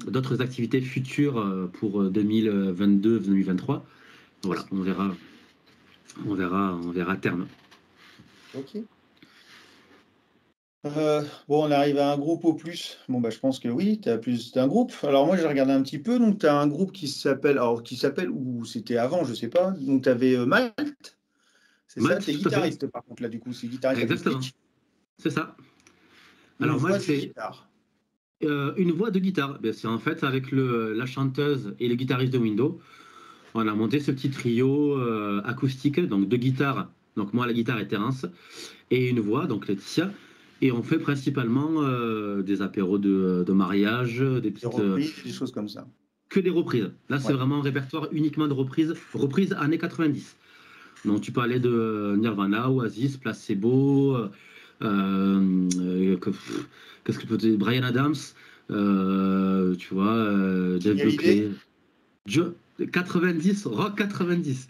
d'autres activités futures pour 2022-2023. Voilà, on verra à terme. Ok. Bon, on arrive à un groupe au plus. Bon, bah, je pense que oui, tu as plus d'un groupe. Alors, moi, j'ai regardé un petit peu. Donc, tu as un groupe qui s'appelle, ou c'était avant, je sais pas. Donc, tu avais Malte, c'est ça? Malte, Tu es tout à fait. guitariste, par contre, là, du coup, c'est guitariste Exactement, acoustique. c'est ça. Une Alors voix, Malte, des c'est guitares. une voix de guitare. Ben, c'est en fait avec la chanteuse et le guitariste de Windows, on a monté ce petit trio acoustique, donc deux guitares. Donc moi, la guitare est Terence, et une voix, donc Laetitia. Et on fait principalement des apéros de mariage, des Des petites, reprises, des choses comme ça. que des reprises. Là, c'est Ouais. vraiment un répertoire uniquement de reprises années 90. Donc tu peux aller de Nirvana, Oasis, Placebo, qu'est-ce que tu peux dire, Bryan Adams, tu vois, Dave Johnny Hallyday? Buckley. 90, rock 90.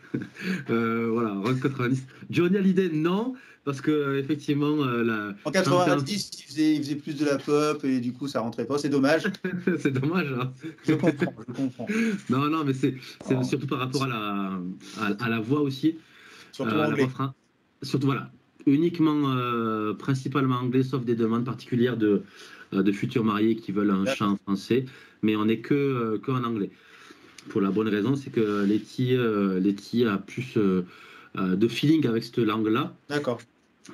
Voilà, rock 90. Johnny Hallyday, non, parce que effectivement, En chanter 90, il faisait plus de la pop et du coup, ça rentrait pas. C'est dommage. c'est dommage, hein. Je comprends, je comprends. Non, mais c'est Oh, surtout par rapport à la voix aussi, surtout la voix anglais. surtout voilà, uniquement, principalement anglais, sauf des demandes particulières de futurs mariés qui veulent un chant D'accord. en français, mais on n'est que en anglais. Pour la bonne raison, c'est que Letty a plus de feeling avec cette langue-là. D'accord.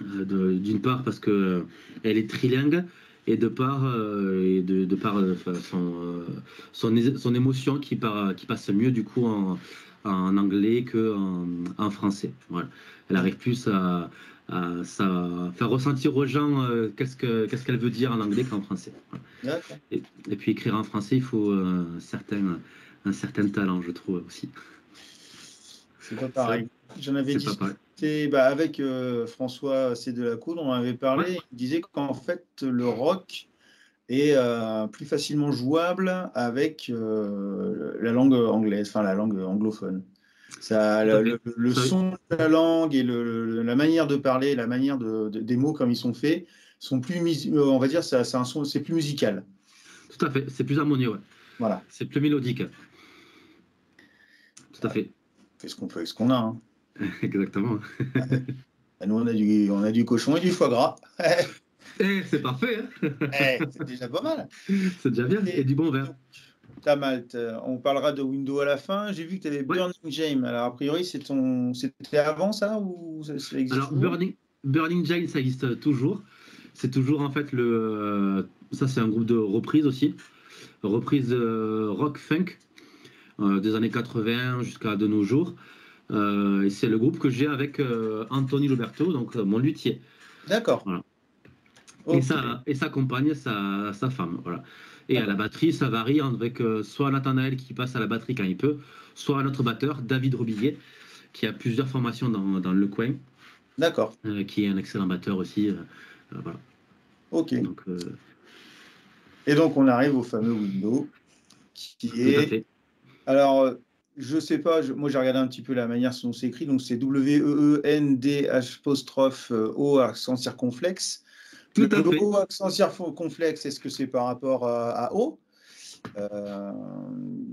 D'une part parce que elle est trilingue, et de par enfin, son émotion qui passe mieux du coup en anglais qu'en français. Voilà. Elle arrive plus à faire ressentir aux gens qu'est-ce qu'elle veut dire en anglais qu'en français. Voilà. D'accord. Et puis écrire en français, il faut un certain talent, je trouve aussi. C'est pas C'est vrai que pareil. J'en avais c'est pas pareil. discuté avec François C. Delacour, on en avait Ouais, parlé. Il disait qu'en fait, le rock est plus facilement jouable avec la langue anglaise, enfin la langue anglophone. Ça, tout à fait. le son de la langue et la manière de parler, la manière des mots comme ils sont faits, sont plus, on va dire, c'est un son, c'est plus musical. Tout à fait, c'est plus harmonieux, ouais. Voilà. C'est plus mélodique. Tout à Ouais. fait. On fait ce qu'on peut avec ce qu'on a. Hein. Exactement. Nous, on a du cochon et du foie gras. C'est parfait, hein. C'est déjà pas mal. C'est déjà bien. Et du bon vin. Donc, t'as Malte. On parlera de Windows à la fin. J'ai vu que tu avais Ouais. Burning Jam. Alors, a priori, c'était avant ça ou ça existe Alors, toujours? Burning Jail, ça existe toujours. C'est toujours en fait ça, c'est un groupe de reprises aussi. Reprise rock funk des années 80 jusqu'à de nos jours. Et c'est le groupe que j'ai avec Anthony Loberto, donc mon luthier. D'accord. Voilà. Ok. Et sa compagne, sa femme. Voilà. Et à la batterie, ça varie avec soit Nathanaël qui passe à la batterie quand il peut, soit notre batteur, David Robillier, qui a plusieurs formations dans le coin, D'accord. qui est un excellent batteur aussi. Voilà. Ok. Donc, Et donc, on arrive au fameux window, qui tout à est... fait. Alors, je ne sais pas, moi j'ai regardé un petit peu la manière dont c'est écrit, donc c'est W-E-E-N-D-O accent circonflexe. Tout à Le fait. O accent circonflexe, est-ce que c'est par rapport à O?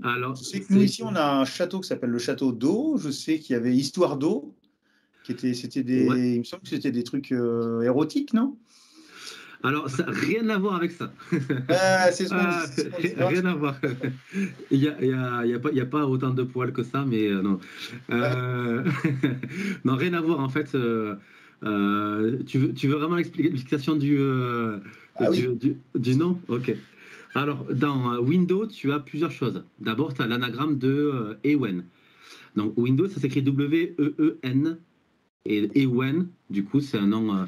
Alors, Je sais que nous ici, on a un château qui s'appelle le château d'eau. Je sais qu'il y avait Histoire d'eau, c'était ouais. il me semble que c'était des trucs érotiques, non? Alors, ça n'a rien à voir avec ça. C'est ce qu'on dit. Rien à voir. Il y a pas autant de poils que ça, mais non. Non, rien à voir en fait. Tu veux vraiment l'explication Ah oui, du nom? Ok. Alors, dans Windows, tu as plusieurs choses. D'abord, tu as l'anagramme de Ewen. Donc, Windows, ça s'écrit W-E-E-N. Et Ewen, du coup, c'est un nom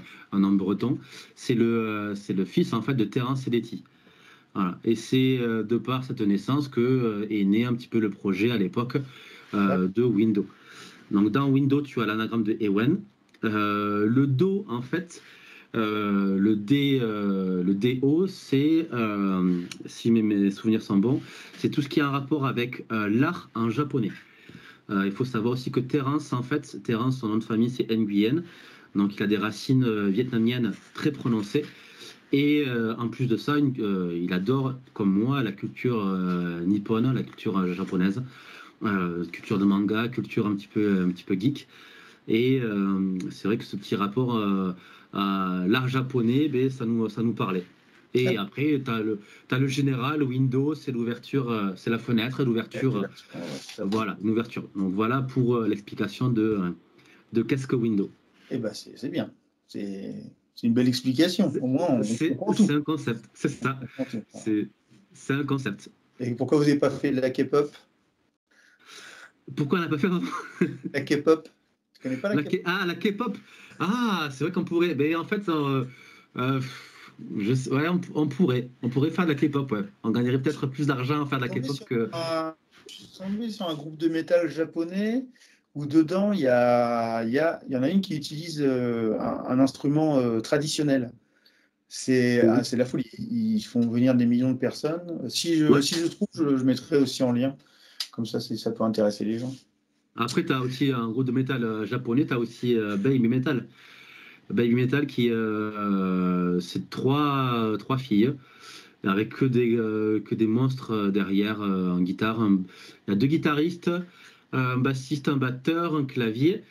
breton. C'est le fils en fait de Terence Eletti. Voilà. Et c'est de par cette naissance que est né un petit peu le projet à l'époque de Windows. Donc dans Windows, tu as l'anagramme de Ewen. Le Do, en fait, le DO, c'est, si mes souvenirs sont bons, c'est tout ce qui a un rapport avec l'art en japonais. Il faut savoir aussi que Terence, en fait, Terence, son nom de famille, c'est Nguyen. Donc il a des racines vietnamiennes très prononcées. Et en plus de ça, il adore, comme moi, la culture nippone, la culture japonaise, culture de manga, culture un petit peu geek. Et c'est vrai que ce petit rapport à l'art japonais, ben, ça nous parlait. Et après, t'as le général, Windows, c'est l'ouverture, c'est la fenêtre, l'ouverture, voilà, une ouverture. Donc voilà pour l'explication de qu'est-ce que Windows. eh ben c'est bien. C'est une belle explication. Au moins, on comprend tout. C'est un concept, c'est ça. C'est un concept. Et pourquoi vous n'avez pas fait de la K-pop? Pourquoi on n'a pas fait avant La K-pop? Tu connais pas la K-pop? Ah, la K-pop. Ah, c'est vrai qu'on pourrait. Mais en fait, ouais, on pourrait faire de la K-pop. Ouais. On gagnerait peut-être plus d'argent à faire de la K-pop que. Je suis tombé sur un groupe de métal japonais où dedans, il y en a une qui utilise un instrument traditionnel. C'est la folie. Ils font venir des millions de personnes. Si Ouais. je trouve, je mettrai aussi en lien. Comme ça peut intéresser les gens. Après, tu as aussi un groupe de métal japonais, tu as aussi Baby Metal. Baby Metal qui c'est trois filles avec que des monstres derrière en guitare. Il y a deux guitaristes, un bassiste, un batteur, un clavier.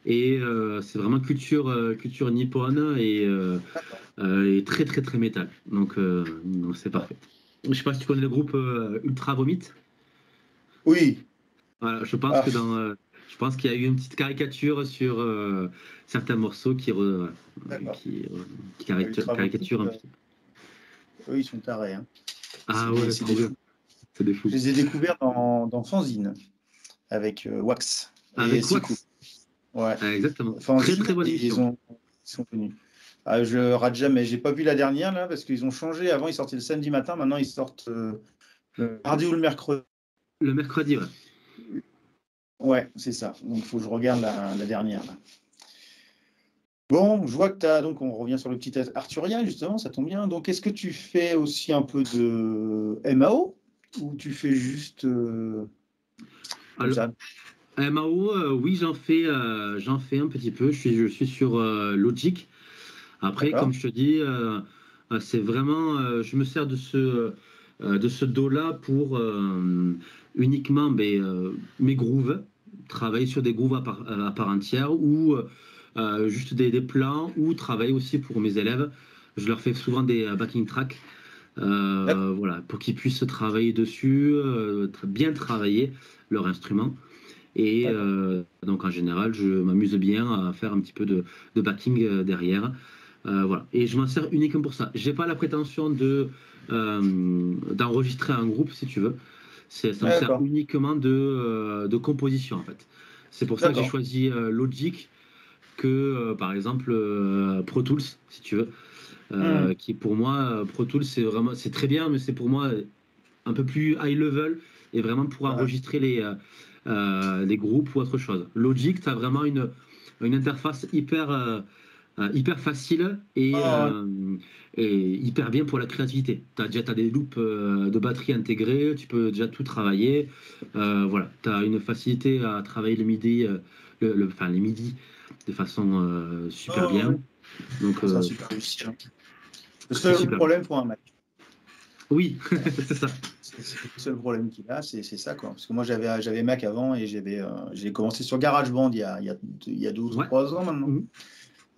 Et c'est vraiment culture nippone et très très très métal. Donc c'est parfait. Je sais pas si tu connais le groupe Ultra Vomit. Oui. Voilà, je pense que je pense qu'il y a eu une petite caricature sur certains morceaux qui caricaturent un petit peu. Eux, ils sont tarés. Hein. Ah ouais, c'est des fous. C'est des fous. Je les ai découverts dans Fanzine avec Wax. Avec Wax. Cool. Ouais. Ah, exactement. Fanzine, très bonne émission. Ils sont venus. Ah, je rate jamais. J'ai pas vu la dernière là parce qu'ils ont changé. Avant, ils sortaient le samedi matin. Maintenant, ils sortent le mardi ou le mercredi. Le mercredi, ouais. Ouais, c'est ça. Donc, il faut que je regarde la dernière. Là. Bon, je vois que tu as. Donc, on revient sur le petit Arthurien, justement, ça tombe bien. Donc, est-ce que tu fais aussi un peu de MAO ou tu fais juste. Comme ça MAO, oui, j'en fais un petit peu. Je suis sur Logic. Après, comme je te dis, c'est vraiment. Je me sers de ce dos-là pour uniquement mes grooves, travailler sur des grooves à part entière ou juste des plans ou travailler aussi pour mes élèves. Je leur fais souvent des backing tracks. Voilà, pour qu'ils puissent travailler dessus, bien travailler leur instrument. Et donc en général, je m'amuse bien à faire un petit peu de backing derrière. Voilà. Et je m'en sers uniquement pour ça. J'ai pas la prétention d'enregistrer un groupe, si tu veux. Ça me sert uniquement de composition, en fait. C'est pour ça que j'ai choisi Logic que, par exemple, Pro Tools, si tu veux. qui pour moi, Pro Tools, c'est très bien, mais c'est pour moi un peu plus high level et vraiment pour enregistrer les groupes ou autre chose. Logic, tu as vraiment une interface hyper facile et hyper bien pour la créativité. T'as des loops de batterie intégrés, tu peux déjà tout travailler. Voilà, tu as une facilité à travailler le MIDI, enfin, les MIDI de façon super bien. Donc, c'est un super logiciel. Le seul problème pour un Mac. Oui, c'est ça. C'est le seul problème qu'il a, c'est ça, quoi. Parce que moi, j'avais Mac avant et j'ai commencé sur GarageBand il y a 12 ou 3 ans maintenant.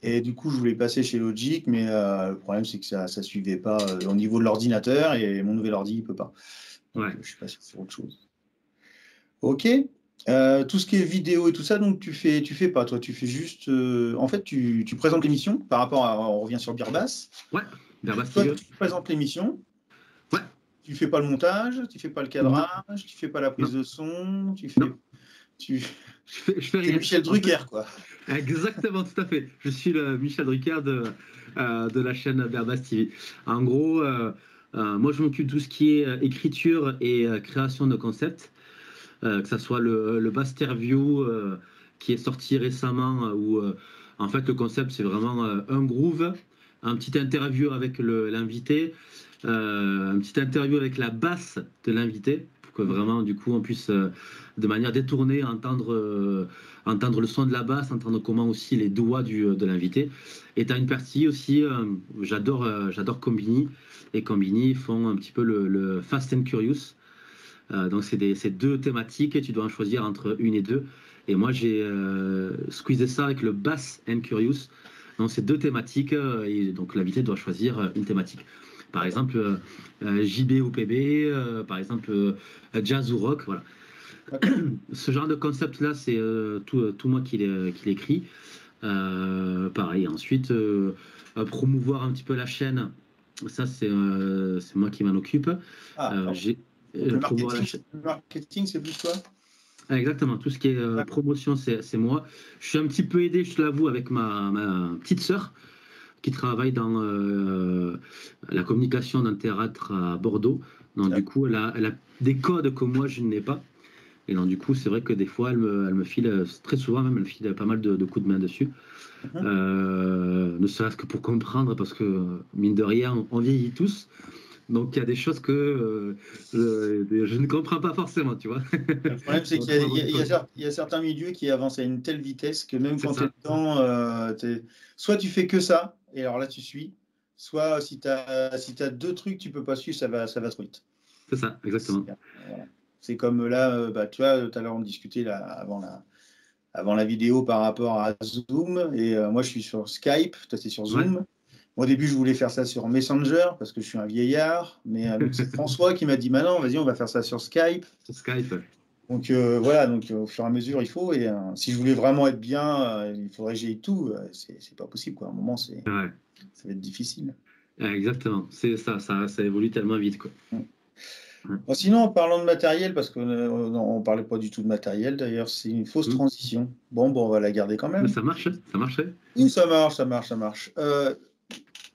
Et du coup, je voulais passer chez Logic, mais le problème, c'est que ça ne suivait pas au niveau de l'ordinateur et mon nouvel ordi, il ne peut pas. Donc, je suis passé sur autre chose. Ok. Tout ce qui est vidéo et tout ça, donc tu fais pas, toi, tu fais juste. En fait, tu présentes l'émission par rapport à. On revient sur Birbass. Ouais, Birbass. Toi, tu présentes l'émission. Ouais. Tu fais pas le montage, tu fais pas le cadrage, tu fais pas la prise de son, tu fais. Je fais rien. Michel Drucker, quoi. Exactement, tout à fait. Je suis le Michel Drucker de la chaîne Birbass TV. En gros, moi, je m'occupe de tout ce qui est écriture et création de concepts, que ce soit le Basterview qui est sorti récemment, où en fait le concept c'est vraiment un groove, un petit interview avec l'invité, un petit interview avec la basse de l'invité, pour que vraiment du coup on puisse de manière détournée entendre le son de la basse, entendre comment aussi les doigts de l'invité. Et tu as une partie aussi, j'adore Combini, et Combini font un petit peu le Fast and Curious. Donc c'est deux thématiques et tu dois en choisir entre une et deux. Et moi j'ai squeezé ça avec le Bass and Curious. Donc c'est deux thématiques et donc l'invité doit choisir une thématique. Par exemple JB ou PB, par exemple jazz ou rock, voilà. Ce genre de concept là c'est tout moi qui l'écris. Pareil, ensuite promouvoir un petit peu la chaîne, ça c'est moi qui m'en occupe. Le marketing, c'est plus toi? Exactement, tout ce qui est promotion, c'est moi. Je suis un petit peu aidé, je te l'avoue, avec ma petite sœur qui travaille dans la communication d'un théâtre à Bordeaux. Donc, du coup, elle a des codes que moi, je n'ai pas. Et donc, du coup, c'est vrai que des fois, elle me file, très souvent même, elle me file pas mal de coups de main dessus. Ne serait-ce que pour comprendre, parce que, mine de rien, on vieillit tous. Donc, il y a des choses que je ne comprends pas forcément, tu vois. Le problème, c'est qu'il y a certains milieux qui avancent à une telle vitesse que même quand tu es dedans, soit tu fais que ça, et alors là, tu suis, soit si tu as deux trucs, tu peux pas suivre, ça va trop vite. C'est ça, exactement. C'est comme là, tu vois, tout à l'heure, on discutait là, avant la vidéo par rapport à Zoom, et moi, je suis sur Skype, toi, tu es sur Zoom. Ouais. Au début, je voulais faire ça sur Messenger parce que je suis un vieillard, mais c'est François qui m'a dit maintenant, vas-y, on va faire ça sur Skype. Sur Skype. Donc voilà, donc au fur et à mesure, il faut. Et si je voulais vraiment être bien, il faudrait que j'aie tout. C'est pas possible, quoi. À un moment, ça va être difficile. Exactement. C'est ça évolue tellement vite, quoi. Bon, sinon, en parlant de matériel, parce qu'on ne parlait pas du tout de matériel, d'ailleurs, c'est une fausse transition. Bon, on va la garder quand même. Mais ça marche, ça marchait. Oui, ça marche.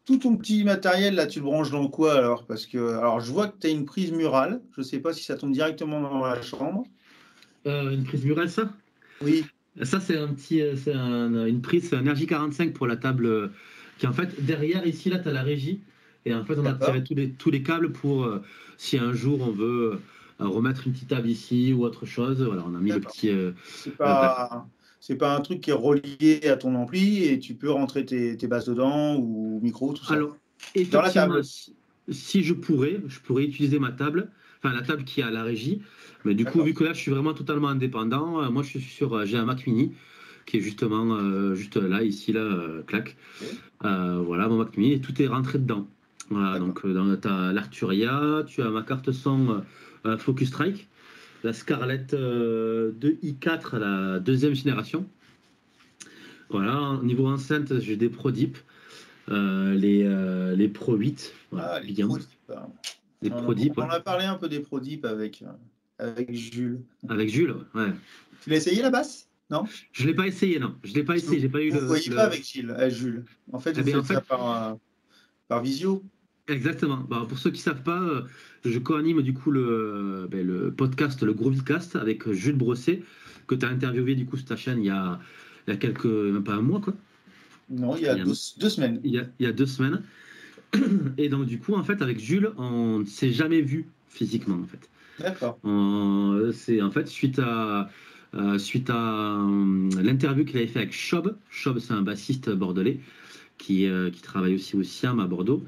Tout ton petit matériel, là, tu le branches dans quoi alors? Parce que je vois que tu as une prise murale. Je ne sais pas si ça tombe directement dans la chambre. Une prise murale, ça? Oui. Ça, c'est une prise, c'est un RJ45 pour la table qui, en fait, derrière, ici, là, tu as la régie. Et en fait, on a tiré tous les câbles pour, si un jour on veut remettre une petite table ici ou autre chose, voilà, on a mis le petit... C'est pas un truc qui est relié à ton ampli et tu peux rentrer tes basses dedans ou micro, tout ça. Alors, effectivement, dans la table. Si je pourrais utiliser ma table, enfin la table qui est à la régie, mais du coup, vu que là, je suis vraiment totalement indépendant, moi, j'ai un Mac Mini qui est justement juste là, ici, là, clac. Voilà, mon Mac Mini, et tout est rentré dedans. Voilà, donc tu as l'Arturia, tu as ma carte son Focusrite, la Scarlett 2i4, la deuxième génération. Voilà, au niveau enceinte, j'ai des ProDeep, les Pro 8. Voilà, les ProDeep. Les ProDeep. On a parlé un peu des ProDeep avec Jules. Avec Jules, ouais. Tu l'as essayé la basse? Non? Je ne l'ai pas essayé, non. Je l'ai pas essayé, j'ai pas eu le. Vous ne voyez pas avec Jules. En fait, vous faites ça par par visio. Exactement. Bah, pour ceux qui ne savent pas, je co-anime du coup le podcast, le Groovycast, avec Jules Brosset, que tu as interviewé du coup sur ta chaîne il y a quelques, même pas un mois, quoi. Non, il y a deux semaines. Il y a 2 semaines. Et donc du coup, en fait, avec Jules, on ne s'est jamais vu physiquement, en fait. D'accord. C'est en fait suite à l'interview qu'il avait fait avec Chob. Chob, c'est un bassiste bordelais qui travaille aussi au SIAM à Bordeaux.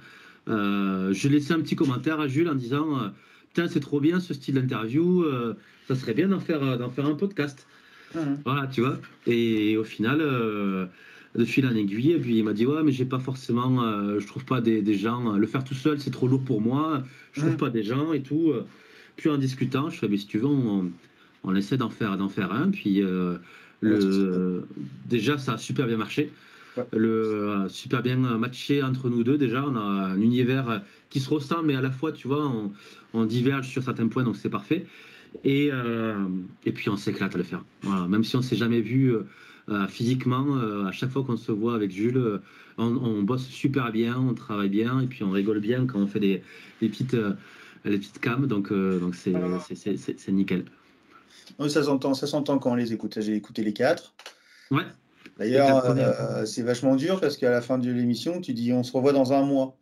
Je laissais un petit commentaire à Jules en disant putain, c'est trop bien ce style d'interview, ça serait bien d'en faire un podcast. Voilà, tu vois. Et au final, de fil en aiguille, et puis il m'a dit ouais, mais j'ai pas forcément, je trouve pas des gens, le faire tout seul, c'est trop lourd pour moi, je trouve pas des gens et tout. Puis en discutant, je fais mais si tu veux, on essaie d'en faire un. Puis déjà, ça a super bien marché. Ouais. Super bien matché entre nous deux. Déjà, on a un univers qui se ressemble, mais à la fois, tu vois, on diverge sur certains points, donc c'est parfait. Et puis on s'éclate à le faire. Voilà. Même si on ne s'est jamais vu physiquement, à chaque fois qu'on se voit avec Jules, on bosse super bien, on travaille bien, et puis on rigole bien quand on fait les petites cams. Donc c'est nickel. Oui, ça s'entend quand on les écoute. J'ai écouté les 4. Ouais. D'ailleurs, c'est vachement dur parce qu'à la fin de l'émission, tu dis on se revoit dans un mois.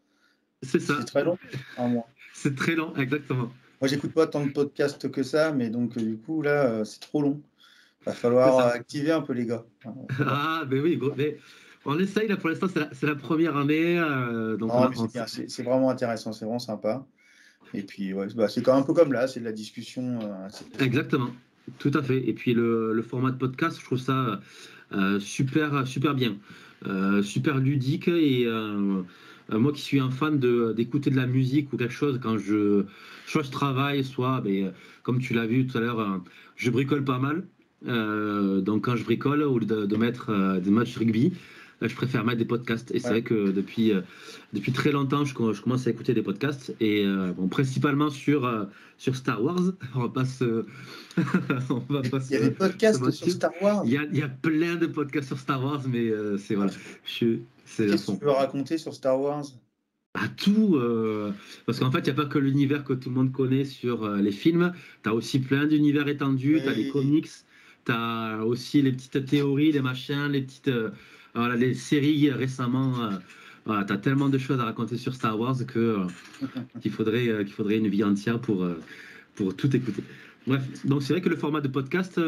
C'est ça. C'est très long, un mois. C'est très long, exactement. Moi, j'écoute pas tant de podcasts que ça, mais donc du coup, là, c'est trop long. Va falloir activer un peu les gars. Ah, ben oui, mais on essaye, là, pour l'instant, c'est la première année. Donc Non, mais c'est bien, c'est vraiment intéressant, c'est vraiment sympa. Et puis, ouais, c'est un peu comme là, c'est de la discussion. Exactement, tout à fait. Et puis le format de podcast, je trouve ça super, super bien, super ludique. Et moi qui suis un fan d'écouter de la musique ou quelque chose quand soit je travaille, soit, comme tu l'as vu tout à l'heure, je bricole pas mal. Donc quand je bricole, au lieu de mettre des matchs rugby, je préfère mettre des podcasts. Et c'est vrai que depuis très longtemps, je commence à écouter des podcasts. Et bon, principalement sur Star Wars. On va pas se... Il y a des podcasts sur Star Wars. Il y a plein de podcasts sur Star Wars, mais c'est voilà. Qu'est-ce que tu peux raconter sur Star Wars? À tout, parce qu'en fait, il n'y a pas que l'univers que tout le monde connaît sur les films. Tu as aussi plein d'univers étendus, tu as les comics, tu as aussi les petites théories, les machins, les petites voilà, les séries récemment. Voilà, tu as tellement de choses à raconter sur Star Wars qu'il faudrait une vie entière pour tout écouter. Bref, donc c'est vrai que le format de podcast,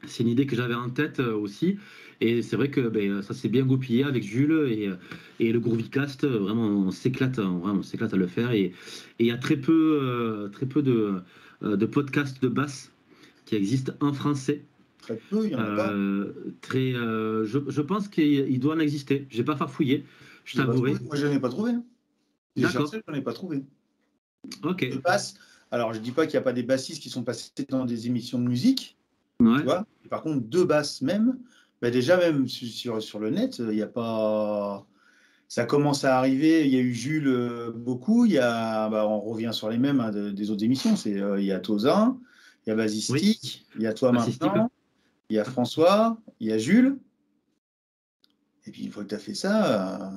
c'est une idée que j'avais en tête aussi. Et c'est vrai que ça s'est bien goupillé avec Jules et le Groovycast. Vraiment, on s'éclate à le faire. Et il y a très peu de podcasts de basse qui existent en français. Très peu, il y en a pas. Je pense qu'il doit en exister. Je n'ai pas farfouillé, je t'avouerai. Moi, je n'en ai pas trouvé. J'ai cherché, je n'en ai pas trouvé. Ok. De basse. Alors, je ne dis pas qu'il n'y a pas des bassistes qui sont passés dans des émissions de musique. Ouais. Tu vois. Par contre, de basse même, déjà même sur le net, il n'y a pas... Ça commence à arriver. Il y a eu Jules beaucoup. Il y a, on revient sur les mêmes des autres émissions. Il y a Tozin, il y a Basistique, il y a toi maintenant, il y a François, il y a Jules. Et puis, une fois que tu as fait ça,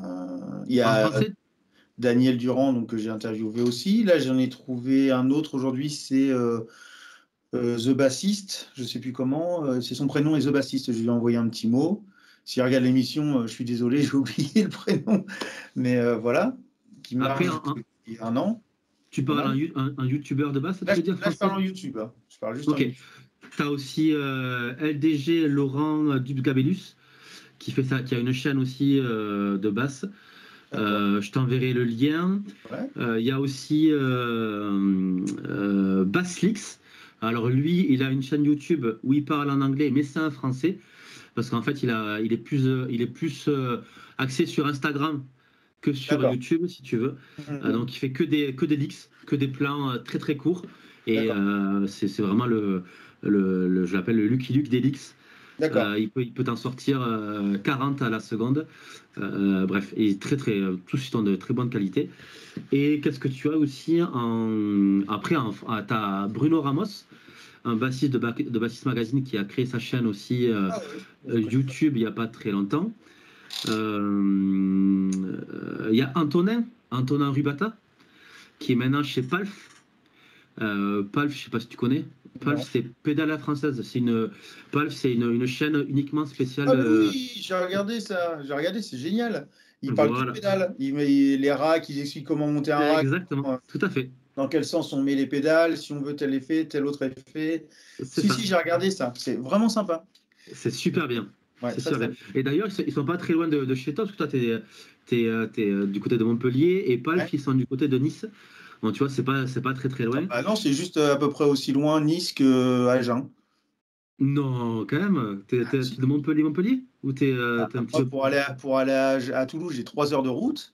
il y a Daniel Durand, donc, que j'ai interviewé aussi. Là, j'en ai trouvé un autre aujourd'hui, c'est The Bassiste. Je ne sais plus comment. C'est son prénom est The Bassiste. Je lui ai envoyé un petit mot. S'il regarde l'émission, je suis désolé, j'ai oublié le prénom. Mais voilà. Qui marche depuis un an. Tu parles un youtubeur de base, là, je parle en YouTube. Hein. Je parle juste en YouTube. Tu as aussi LDG Laurent Dubgabellus qui fait ça, qui a une chaîne aussi de basse. Je t'enverrai le lien. Il y a aussi Basslix. Alors lui, il a une chaîne YouTube où il parle en anglais, mais c'est en français. Parce qu'en fait, il est plus axé sur Instagram que sur YouTube, si tu veux. Donc il fait que des leaks, que des plans très très courts. Et c'est vraiment je l'appelle le Lucky Luke des leaks. Il peut t'en sortir 40 à la seconde. Bref, et tous sont de très bonne qualité. Et qu'est-ce que tu as aussi après, tu as Bruno Ramos, un bassiste de Bassiste Magazine qui a créé sa chaîne aussi YouTube il n'y a pas très longtemps. Il y a Antonin Rubata, qui est maintenant chez Palf. Palf, je ne sais pas si tu connais. Palf, Non. c'est Pédale à la française. Palf, c'est une chaîne uniquement spéciale. Ah, mais oui, j'ai regardé ça. J'ai regardé, c'est génial. Il parle que de Voilà. pédales. Il met les racks, il explique comment monter un rack, Exactement, tout à fait. dans quel sens on met les pédales, si on veut tel effet, tel autre effet. C'est Si, ça. si, j'ai regardé ça. C'est vraiment sympa. C'est super bien. Ouais, C'est très, super très bien. bien. Et d'ailleurs, ils sont pas très loin de chez toi, parce que toi, t'es du côté de Montpellier, et Palf, Ouais. ils sont du côté de Nice. Donc, tu vois, c'est pas très très loin. Ah non, c'est juste à peu près aussi loin Nice que Agen. Non, quand même. T'es Si. de Montpellier? Ou t'es un petit Moi, peu. pour aller à Toulouse, j'ai 3 heures de route.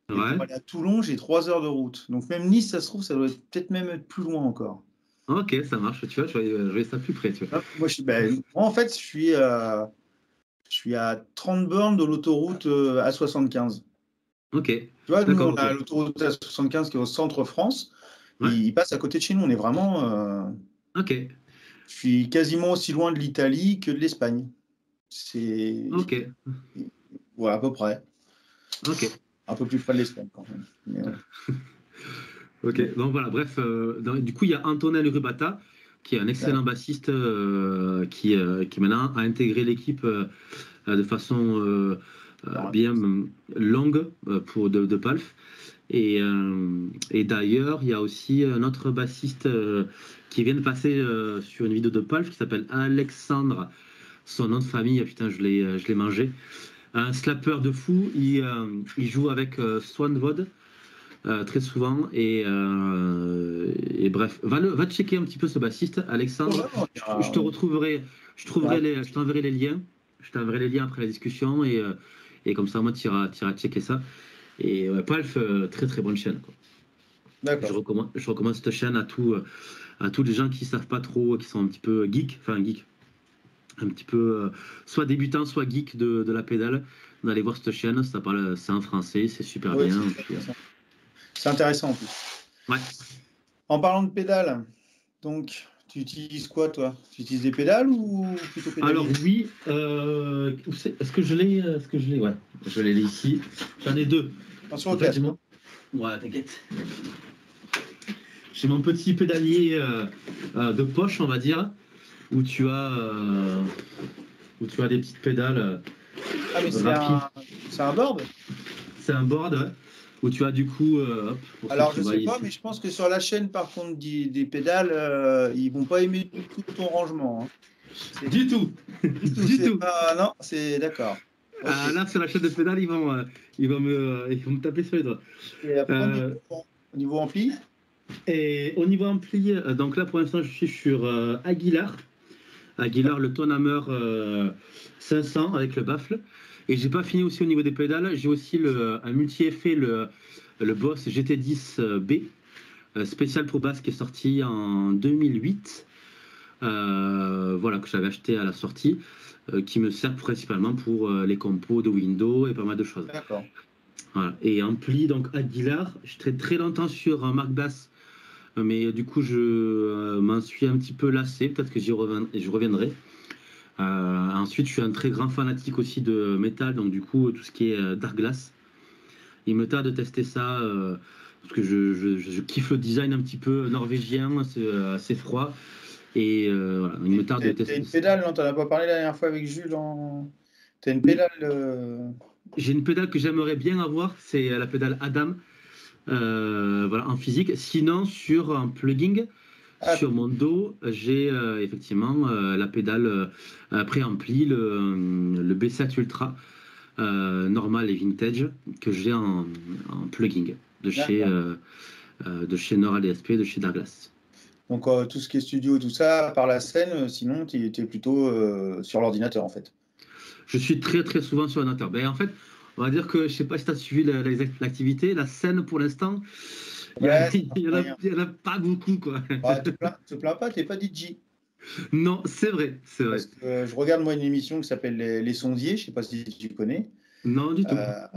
Et pour Ouais. aller à Toulon, j'ai 3 heures de route. Donc même Nice, ça se trouve, ça doit peut-être même être plus loin encore. Ok, ça marche. Tu vois, je vais ça plus près, tu vois. Ah, moi, en fait, je suis à 30 bornes de l'autoroute A75. Ok. Tu vois, nous, D'accord, on ok. a l'autoroute A75 qui est au centre France. Ouais. Il passe à côté de chez nous. On est vraiment. Ok. Je suis quasiment aussi loin de l'Italie que de l'Espagne. C'est. Ok. Ouais, à peu près. Ok. Un peu plus près de l'Espagne quand même. Mais, Ok. Donc voilà, bref. Du coup, il y a Antonel Rubata, qui est un excellent bassiste, qui maintenant a intégré l'équipe de façon bien longue de Palf. Et d'ailleurs, il y a aussi un autre bassiste qui vient de passer sur une vidéo de Palf qui s'appelle Alexandre. Son nom de famille, putain, je l'ai mangé. Un slapper de fou. Il joue avec Swanvod très souvent. Et bref, va checker un petit peu ce bassiste, Alexandre. ouais, Je te retrouverai, je t'enverrai les liens. Je t'enverrai les liens après la discussion et comme ça, moi, tu iras checker ça. Et ouais, Palf, très très bonne chaîne, quoi. d'accord. Je recommande cette chaîne à tous les gens qui savent pas trop, qui sont un petit peu geek, un petit peu soit débutants, soit geek de la pédale. D'aller voir cette chaîne, ça parle, c'est en français, c'est super Ouais, bien. c'est intéressant en plus. Ouais. En parlant de pédales, donc tu utilises quoi toi? Tu utilises des pédales ou plutôt Alors pédalier? oui, est-ce que je l'ai, ouais, je l'ai ici. J'en ai deux. Attention En au fait, casque. Hein. ouais, t'inquiète. J'ai mon petit pédalier de poche, on va dire, où tu as, euh, où tu as des petites pédales Ah mais rapides. c'est un board? C'est un board, ouais, où tu as du coup, hop, pour ceux Alors qui je voient sais pas, ici. mais je pense que sur la chaîne par contre des pédales, ils vont pas aimer du tout ton rangement. Hein. Du tout, Du tout, du c'est tout. pas. Non, c'est d'accord. Ok. Là, sur la chaîne de pédale, ils vont me taper sur les doigts. Et après Euh, au niveau ampli? et au niveau ampli, donc là, pour l'instant, je suis sur Aguilar. Aguilar, le Tonhammer 500 avec le baffle. Et j'ai pas fini aussi au niveau des pédales. J'ai aussi un multi-effet, le Boss GT10B, spécial pour basse qui est sorti en 2008. Voilà, que j'avais acheté à la sortie, qui me sert principalement pour les compos de Windows et pas mal de choses. D'accord. Voilà. Et ampli, donc Aguilar, je traite très longtemps sur un Mark Bass, mais du coup, je m'en suis un petit peu lassé. Peut-être que je reviendrai. Ensuite, je suis un très grand fanatique aussi de métal, donc du coup, tout ce qui est Dark Glass. Il me tarde de tester ça, parce que je kiffe le design un petit peu norvégien, c'est assez froid. Et voilà, il me tarde de T'as tester une ça. pédale, non? T'en as pas parlé la dernière fois avec Jules T'as une pédale. J'ai une pédale que j'aimerais bien avoir, c'est la pédale Adam, voilà, en physique. Sinon, sur un plugin, Ah, sur mon dos, j'ai effectivement la pédale préampli, le B7 Ultra, normal et vintage, que j'ai en plugin d'accord. de chez Neural DSP, de chez Douglas. Donc tout ce qui est studio et tout ça, par la scène, sinon tu es plutôt sur l'ordinateur en fait. Je suis très très souvent sur ordinateur. Ben, en fait, on va dire que je sais pas si tu as suivi l'activité, la scène pour l'instant, Ouais, ça marche moyen. il y en a pas beaucoup, quoi. Bah, te plains pas, t'es pas DJ. Non, c'est vrai, c'est vrai. Parce que je regarde moi une émission qui s'appelle Les Sondiers, je sais pas si tu connais. Non, du tout. Euh,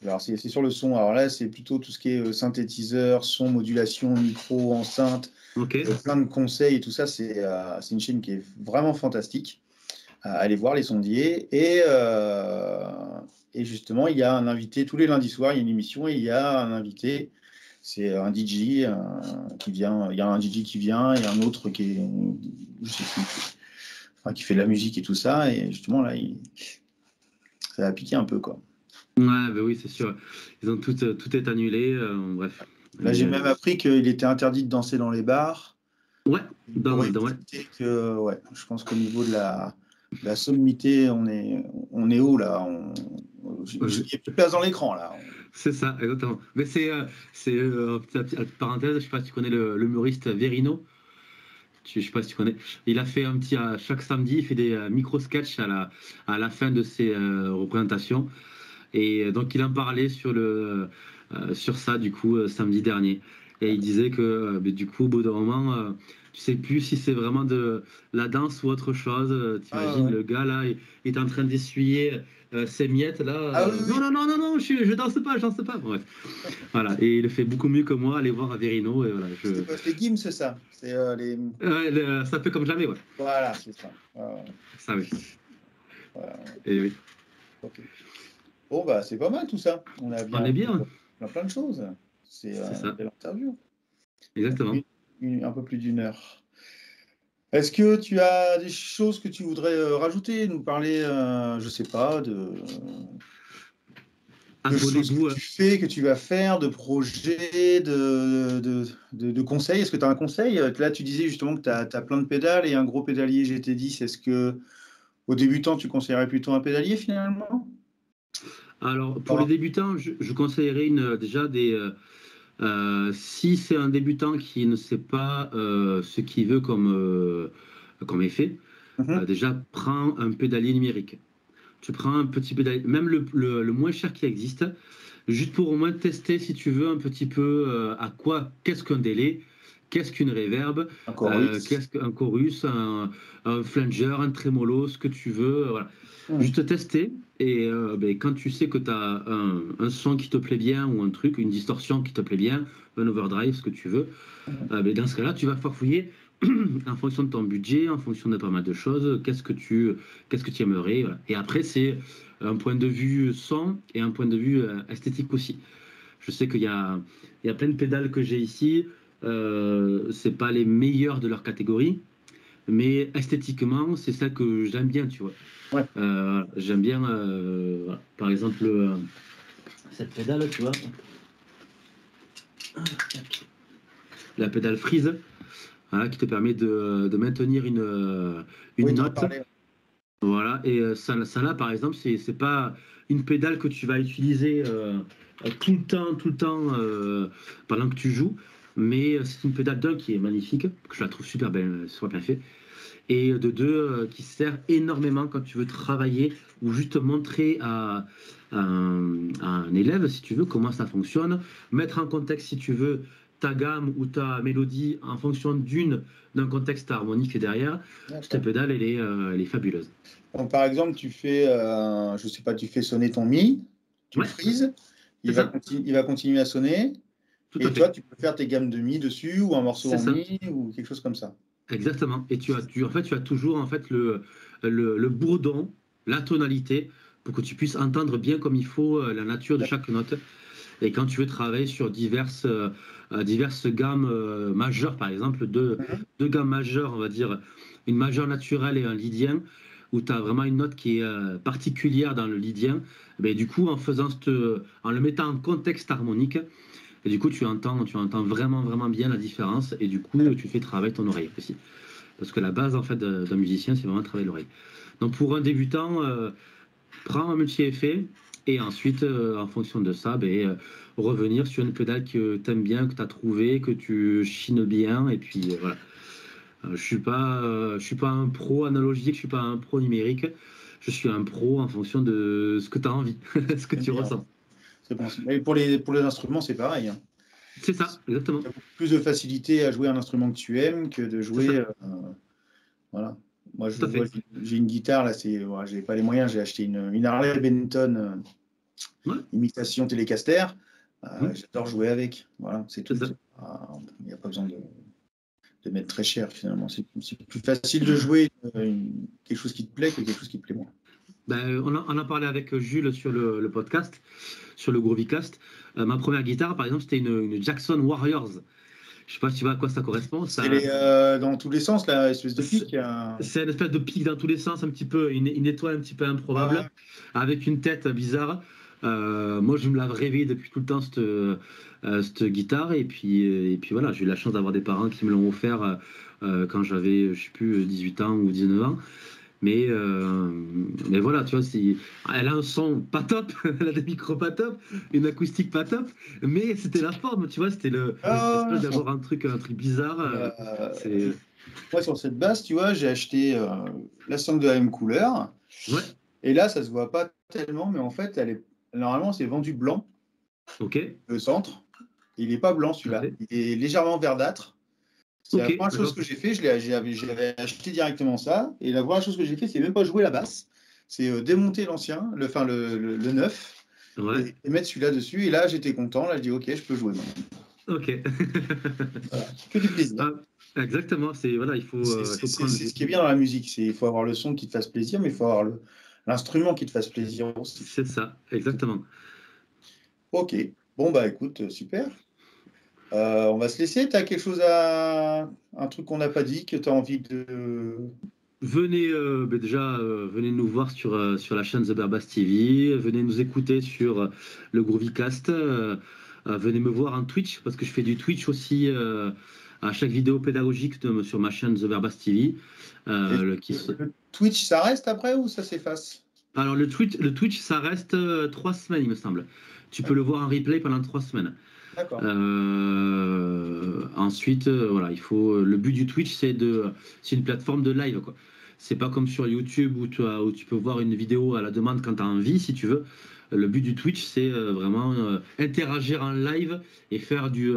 alors c'est sur le son. Alors là, c'est plutôt tout ce qui est synthétiseur, son, modulation, micro, enceinte, Ok, plein de conseils et tout ça. C'est une chaîne qui est vraiment fantastique. à aller voir les sondiers. Et justement, il y a un invité, tous les lundis soirs, il y a une émission et il y a un invité, c'est un DJ qui vient, il y a un DJ qui vient et un autre qui est, je sais plus, enfin, qui fait de la musique et tout ça. Et justement, là, ça a piqué un peu, quoi. Ouais, bah oui, c'est sûr. Ils ont tout est annulé. Bref. Là, j'ai même appris qu'il était interdit de danser dans les bars. Ouais, Pour ouais. éviter que, ouais, je pense qu'au niveau de la sommité, on est haut, là. Il n'y a plus de place dans l'écran, là. C'est ça, exactement. Mais petite parenthèse, je ne sais pas si tu connais l'humoriste Verino. Je ne sais pas si tu connais. Il a fait chaque samedi, il fait des micro-sketchs à la fin de ses représentations. Et donc, il en parlait sur ça, du coup, samedi dernier. Et il disait que, du coup, au bout d'un moment, tu sais plus si c'est vraiment de la danse ou autre chose. T'imagines, Ouais. le gars, là, il est en train d'essuyer ses miettes, là. Ah oui, oui. Non, je danse pas, je danse pas. Bref. Voilà. Et il le fait beaucoup mieux que moi, aller voir à Verino. Et voilà, C'est quoi, c'est Gims, c'est ça? C'est les... ça fait comme jamais, ouais. Voilà, c'est ça. Ça, oui. Voilà. Et oui. Okay. Bon, bah, c'est pas mal tout ça. On a On est bien. plein de choses. C'est ça. belle interview. Exactement. Un peu plus d'une heure. Est-ce que tu as des choses que tu voudrais rajouter, nous parler, je sais pas, de choses Abonnez-vous. que tu fais, que tu vas faire, de projets, de conseils? Est-ce que tu as un conseil? Là, tu disais justement que tu as plein de pédales et un gros pédalier GT10. Est-ce que aux débutants, tu conseillerais plutôt un pédalier finalement? Alors, pour les débutants, je conseillerais déjà si c'est un débutant qui ne sait pas ce qu'il veut comme effet, déjà prends un pédalier numérique. Tu prends un petit pédalier, même le moins cher qui existe, juste pour au moins tester, si tu veux, un petit peu qu'est-ce qu'un délai, qu'est-ce qu'une reverb, Un chorus. qu'est-ce qu'un chorus, un flanger, un tremolo, ce que tu veux. Voilà. Juste tester. Et quand tu sais que tu as un son qui te plaît bien ou un truc, une distorsion qui te plaît bien, un overdrive, ce que tu veux, dans ce cas-là, tu vas farfouiller en fonction de ton budget, en fonction de pas mal de choses, qu'est-ce que tu aimerais. Voilà. Et après, c'est un point de vue son et un point de vue esthétique aussi. Je sais qu'il y a plein de pédales que j'ai ici, c'est pas les meilleures de leur catégorie, mais esthétiquement, c'est ça que j'aime bien, tu vois. Ouais. J'aime bien, par exemple, cette pédale, tu vois. La pédale Freeze, voilà, qui te permet de maintenir une note. Voilà, et ça là, par exemple, c'est pas une pédale que tu vas utiliser tout le temps pendant que tu joues, mais c'est une pédale d'un qui est magnifique, que je la trouve super bien fait, et de deux qui sert énormément quand tu veux travailler ou juste montrer à un élève, si tu veux, comment ça fonctionne, mettre en contexte, si tu veux, ta gamme ou ta mélodie en fonction d'un contexte harmonique derrière. Cette pédale, elle est fabuleuse. Donc, par exemple, tu fais, je sais pas, tu fais sonner ton Mi, tu le freezes, il va continuer à sonner, et toi, tu peux faire tes gammes de Mi dessus, ou un morceau en Mi, ou quelque chose comme ça. Exactement. Et tu as toujours en fait le bourdon, la tonalité, pour que tu puisses entendre bien comme il faut la nature de chaque note. Et quand tu veux travailler sur diverses gammes majeures, par exemple, deux gammes majeures, on va dire, une majeure naturelle et un lydien, où tu as vraiment une note qui est particulière dans le lydien, mais du coup, en le mettant en contexte harmonique, et du coup, tu entends vraiment, vraiment bien la différence, et du coup, tu fais travailler ton oreille aussi. Parce que la base, en fait, d'un musicien, c'est vraiment travailler l'oreille. Donc, pour un débutant, prends un multi-effet, et ensuite, en fonction de ça, revenir sur une pédale que tu aimes bien, que tu as trouvé, que tu chines bien, et puis voilà. Je suis pas un pro analogique, je suis pas un pro numérique. Je suis un pro en fonction de ce que tu as envie, ce que tu ressens. C'est bon. Mais pour les instruments, c'est pareil. Hein. C'est ça, exactement. Tu as beaucoup plus de facilité à jouer un instrument que tu aimes que de jouer. Voilà. Moi, j'ai une guitare, là, j'ai pas les moyens, j'ai acheté une Harley Benton imitation Telecaster. J'adore jouer avec. Voilà, c'est tout. Il n'y a pas besoin de mettre très cher finalement. C'est plus facile de jouer quelque chose qui te plaît que quelque chose qui te plaît moins. Ben, on a parlé avec Jules sur le podcast, sur le Groovycast. Ma première guitare, par exemple, c'était une Jackson Warriors. Je sais pas si tu vois à quoi ça correspond. Ça... C'est dans tous les sens, la espèce de pic. C'est une espèce de pic dans tous les sens, un petit peu, une étoile un petit peu improbable, avec une tête bizarre. Moi, je me la rêvé depuis tout le temps, cette guitare. Et puis voilà, j'ai eu la chance d'avoir des parents qui me l'ont offert quand j'avais, je sais plus, 18 ans ou 19 ans. Mais voilà, tu vois, elle a un son pas top, elle a des micros pas top, une acoustique pas top, mais c'était la forme, tu vois, c'était l'espèce d'avoir un truc bizarre. Moi, sur cette basse, tu vois, j'ai acheté la sangle de la même couleur. Ouais. Et là, ça se voit pas tellement, mais en fait, normalement, c'est vendu blanc. Ok. Le centre. Il n'est pas blanc, celui-là. Okay. Il est légèrement verdâtre. C'est la première chose que j'ai fait. J'avais acheté directement ça. Et la première chose que j'ai fait, c'est même pas jouer la basse. C'est démonter l'ancien, le neuf, ouais. et mettre celui-là dessus. Et là, j'étais content. Là, je dis, OK, je peux jouer maintenant. Ok. Voilà. Que du plaisir. Exactement. Voilà, il faut c'est ce qui est bien dans la musique. Il faut avoir le son qui te fasse plaisir, mais il faut avoir l'instrument qui te fasse plaisir aussi. C'est ça, exactement. OK. Bon, bah écoute, super. On va se laisser. Tu as quelque chose un truc qu'on n'a pas dit, que tu as envie de... Venez venez nous voir sur la chaîne The Bear Bass TV, venez nous écouter sur le Groovycast, venez me voir en Twitch, parce que je fais du Twitch aussi à chaque vidéo pédagogique sur ma chaîne The Bear Bass TV. Le Twitch, ça reste après ou ça s'efface? Alors le Twitch, ça reste 3 semaines, il me semble. Tu peux le voir en replay pendant 3 semaines. D'accord. Ensuite, voilà, le but du Twitch, c'est une plateforme de live, quoi. C'est pas comme sur YouTube où tu peux voir une vidéo à la demande quand tu as envie, si tu veux. Le but du Twitch, c'est vraiment interagir en live et faire du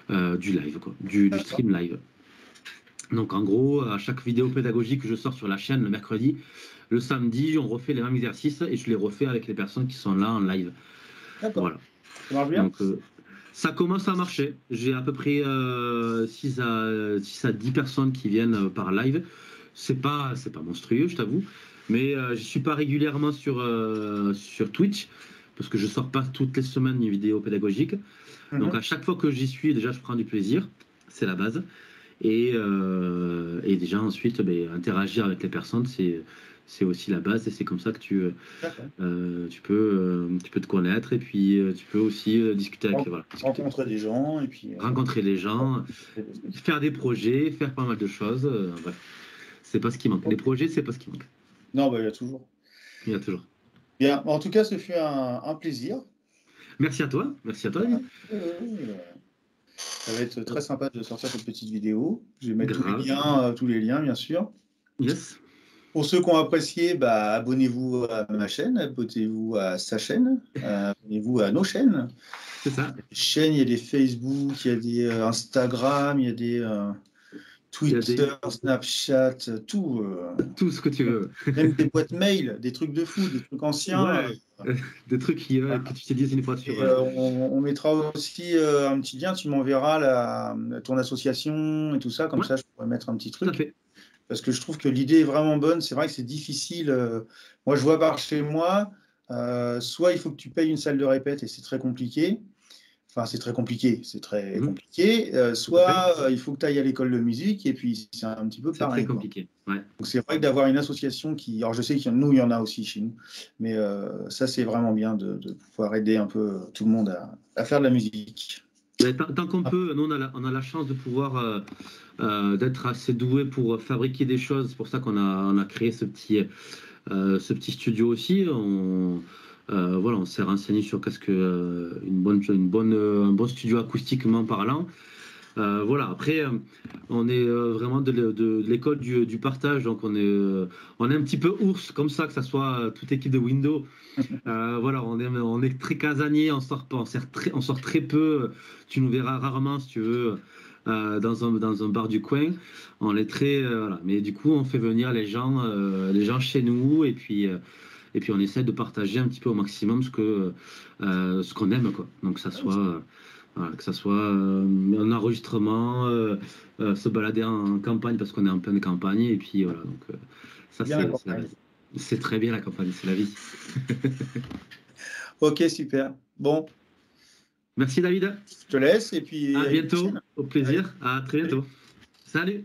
live, quoi, du stream live. Donc en gros, à chaque vidéo pédagogique que je sors sur la chaîne le mercredi, le samedi, on refait les mêmes exercices et je les refais avec les personnes qui sont là en live. D'accord. Voilà. Ça marche bien. Donc, ça commence à marcher. J'ai à peu près 6 à 10 personnes qui viennent par live. C'est pas monstrueux, je t'avoue. Mais je ne suis pas régulièrement sur Twitch parce que je ne sors pas toutes les semaines une vidéo pédagogique. Donc, à chaque fois que j'y suis, déjà, je prends du plaisir. C'est la base. Et déjà, ensuite, interagir avec les personnes, c'est aussi la base et c'est comme ça que tu peux te connaître et puis tu peux aussi discuter avec rencontrer des gens et puis rencontrer les gens, faire des projets, faire pas mal de choses. Bref, c'est pas ce qui manque. Les projets, c'est pas ce qui manque. Non, bah, il y a toujours. Il y a toujours. Bien, en tout cas, ce fut un plaisir. Merci à toi, David. Ça va être très sympa de sortir cette petite vidéo. Je vais mettre Grave. tous les liens, bien sûr. Yes. Pour ceux qui ont apprécié, abonnez-vous à ma chaîne, abonnez-vous à sa chaîne, abonnez-vous à nos chaînes. C'est ça. Chaînes, il y a des Facebook, il y a des Instagram, il y a des Twitter, Snapchat, tout. Tout ce que tu veux. Même des boîtes mail, des trucs de fou, des trucs anciens. Ouais. Des trucs que tu t'es dit une fois sur. On mettra aussi un petit lien, tu m'enverras ton association et tout ça, comme ça je pourrais mettre un petit truc. Tout à fait. Parce que je trouve que l'idée est vraiment bonne. C'est vrai que c'est difficile. Moi, je vois par chez moi, soit il faut que tu payes une salle de répète et c'est très compliqué. Enfin, c'est très compliqué. Soit il faut que tu ailles à l'école de musique et puis c'est un petit peu pareil. C'est très compliqué. Ouais. Donc, c'est vrai que d'avoir une association qui. Alors, je sais qu'il y en a aussi chez nous. Mais ça, c'est vraiment bien de pouvoir aider un peu tout le monde à faire de la musique. Tant qu'on peut, nous on a la chance de pouvoir d'être assez doué pour fabriquer des choses. C'est pour ça qu'on a créé ce petit studio aussi. On s'est renseigné sur qu'est-ce que un bon studio acoustiquement parlant. Après, on est vraiment de l'école du partage, donc on est un petit peu ours comme ça, que ça soit toute équipe de Windows. On est très casanier, on sort très peu. Tu nous verras rarement, si tu veux, dans un bar du coin. On est très, mais du coup, on fait venir les gens chez nous et puis on essaie de partager un petit peu au maximum ce qu'on aime, quoi. Donc ça soit Voilà, que ce soit un enregistrement, se balader en campagne parce qu'on est en pleine campagne. Et puis voilà, donc ça Bien la campagne. c'est très bien la campagne, c'est la vie. Ok, super. Bon, Merci David. je te laisse et puis À à une bientôt. prochaine. Au Allez, plaisir. À très salut. bientôt. Salut.